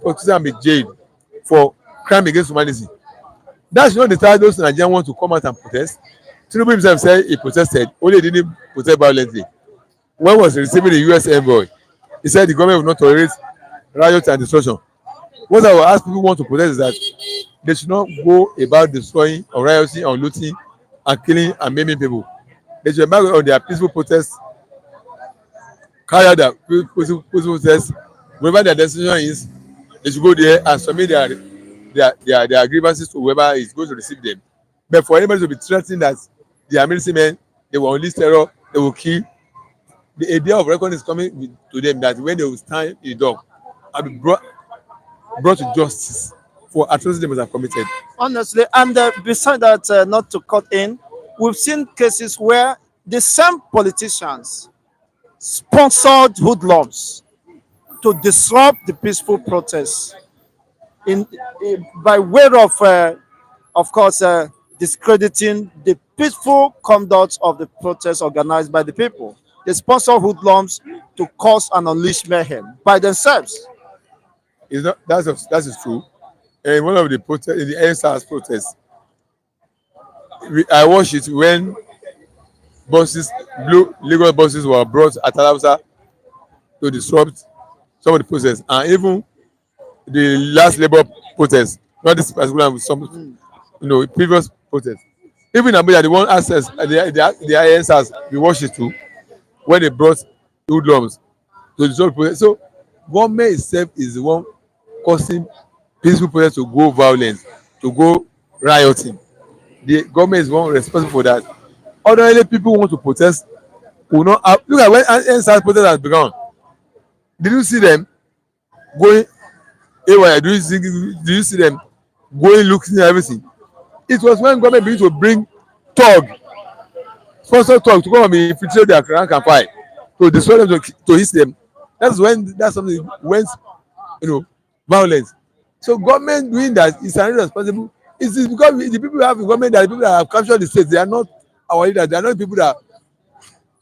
prosecuted and be jailed for crime against humanity. That's not the time those Nigerians want to come out and protest. Tinubu himself said he protested, only he didn't protest violently. When he was receiving the US envoy, he said the government will not tolerate riots and destruction. What I will ask people who want to protest is that they should not go about destroying or rioting or looting and killing and maiming people. They should embark on their peaceful protests carry out their peaceful protest. Wherever their destination is, they should go there and submit their grievances to whoever is going to receive them. But for anybody to be threatening that they are military men, they will unleash terror, they will kill, the idea of reckoning is coming to them that when they will stand in the dock and be brought to justice for atrocities they must have committed. Honestly, and beside that, not to cut in, we've seen cases where the same politicians sponsored hoodlums to disrupt the peaceful protests by way of course, discrediting the peaceful conduct of the protests organized by the people. They sponsor hoodlums to cause and unleash mayhem by themselves. It's not that is true. In one of the protest in the Sars protests, I watched it when buses, blue Lagos buses were brought at Alausa to disrupt some of the protests, and even the last Labour protest, not this particular one, some previous protest. Even Abuja, the one access the ISS, we watched it too when they brought hoodlums to disrupt protest. So government itself is the one causing peaceful protest to go violent, to go rioting. The government is one responsible for that. Ordinarily, people want to protest will not have. Look at when NSAS protest has begun. Did you see them going haywire? Did you see them going looking at everything? It was when government began to bring thug, sponsor thug to come and infiltrate their rank and file, to destroy them, to hit them. That's something went, violence. So government doing that is irresponsible. It is because the people who have in government are the people that have captured the state. They are not our leaders. They are not the people that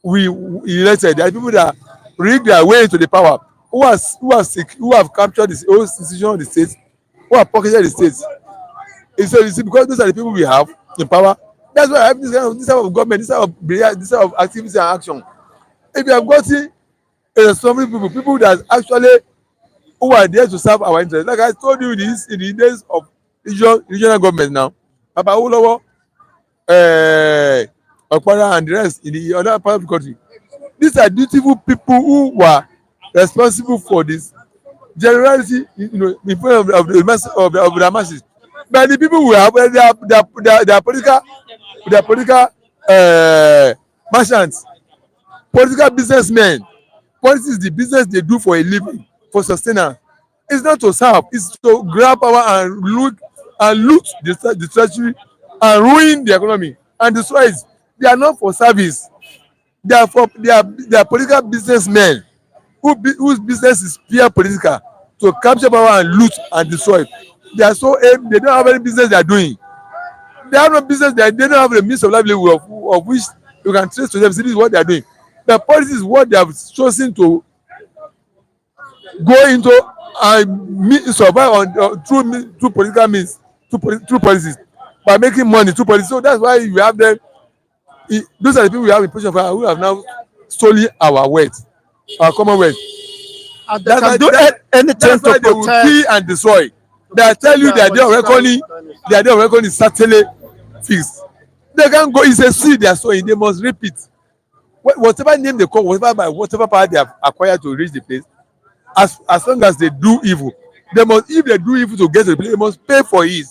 we elected. They are the people that rig their way into the power, who have captured the whole institution of the state, who have pocketed the state. And so you see, because those are the people we have in power, that's why I have this type of government, this type of activity and action. If you have gotten so many people that actually who are there to serve our interests, like I told you this in the days of regional government now, Papa Olowo, Okpara and the rest in the other part of the country. These are dutiful people who were responsible for this generality, in front of the masses. But the people we have, they are political merchants, political businessmen. Politics is the business they do for a living, for sustenance. It's not to serve, it's to grab power and loot the treasury and ruin the economy and destroy it. They are not for service. They are political businessmen whose business is pure political, to capture power and loot and destroy. They are so aimed, they don't have any business they are doing. They have no business, they don't have the means of livelihood of which you can trace to them. See, this is what they are doing. The politics is what they have chosen to go into and survive through political means, through policies, by making money through policies. So that's why we have them. Those are the people we have in position of who have now stolen our wealth, our common wealth. And they can do anything That's why to they will protect. kill and destroy. They are telling you that their day of reckoning is certainly fixed. They can't go. It's a seed they are sowing. They must reap it. Whatever name they call, whatever power they have acquired to reach the place, as long as they do evil, they must. If they do evil to get to the place, they must pay for it.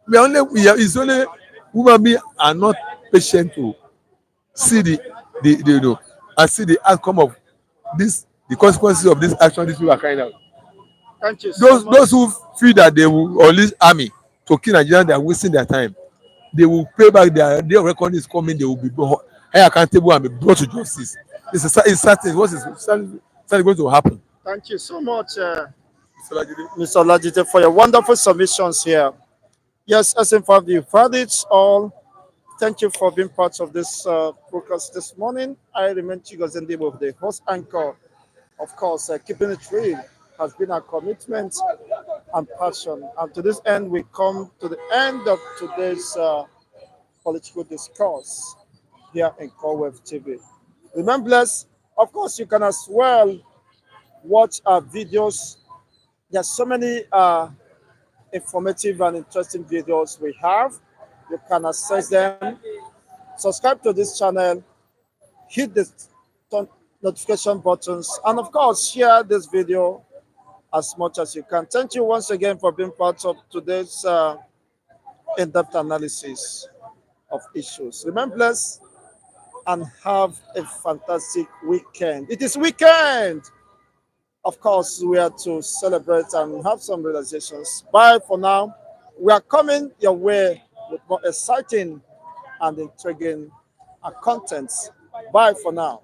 It's only human beings are not patient to see and see the outcome of this, the consequences of this action these people are carrying out. Thank you so much. Those who feel that they will unleash army to kill Nigerians, they are wasting their time. They will pay back. Their day of reckoning is coming. They will be held accountable and be brought to justice. It's certain. What is certainly going to happen? Thank you so much, Mr. Mr. Olajide, for your wonderful submissions here. Yes, SM5, you've heard it all. Thank you for being part of this broadcast this morning. I remain Chigozendebo, the host anchor. Of course, keeping it real has been our commitment and passion. And to this end, we come to the end of today's political discourse here in CoreWeb TV. Remember, blessed. Of course, you can as well watch our videos. There's so many informative and interesting videos we have. You can access them. Subscribe to this channel. Hit the notification buttons, and of course, share this video as much as you can. Thank you once again for being part of today's in-depth analysis of issues. Remember, blessed and have a fantastic weekend. It is weekend. Of course, we are to celebrate and have some realizations. Bye for now. We are coming your way with more exciting and intriguing contents. Bye for now.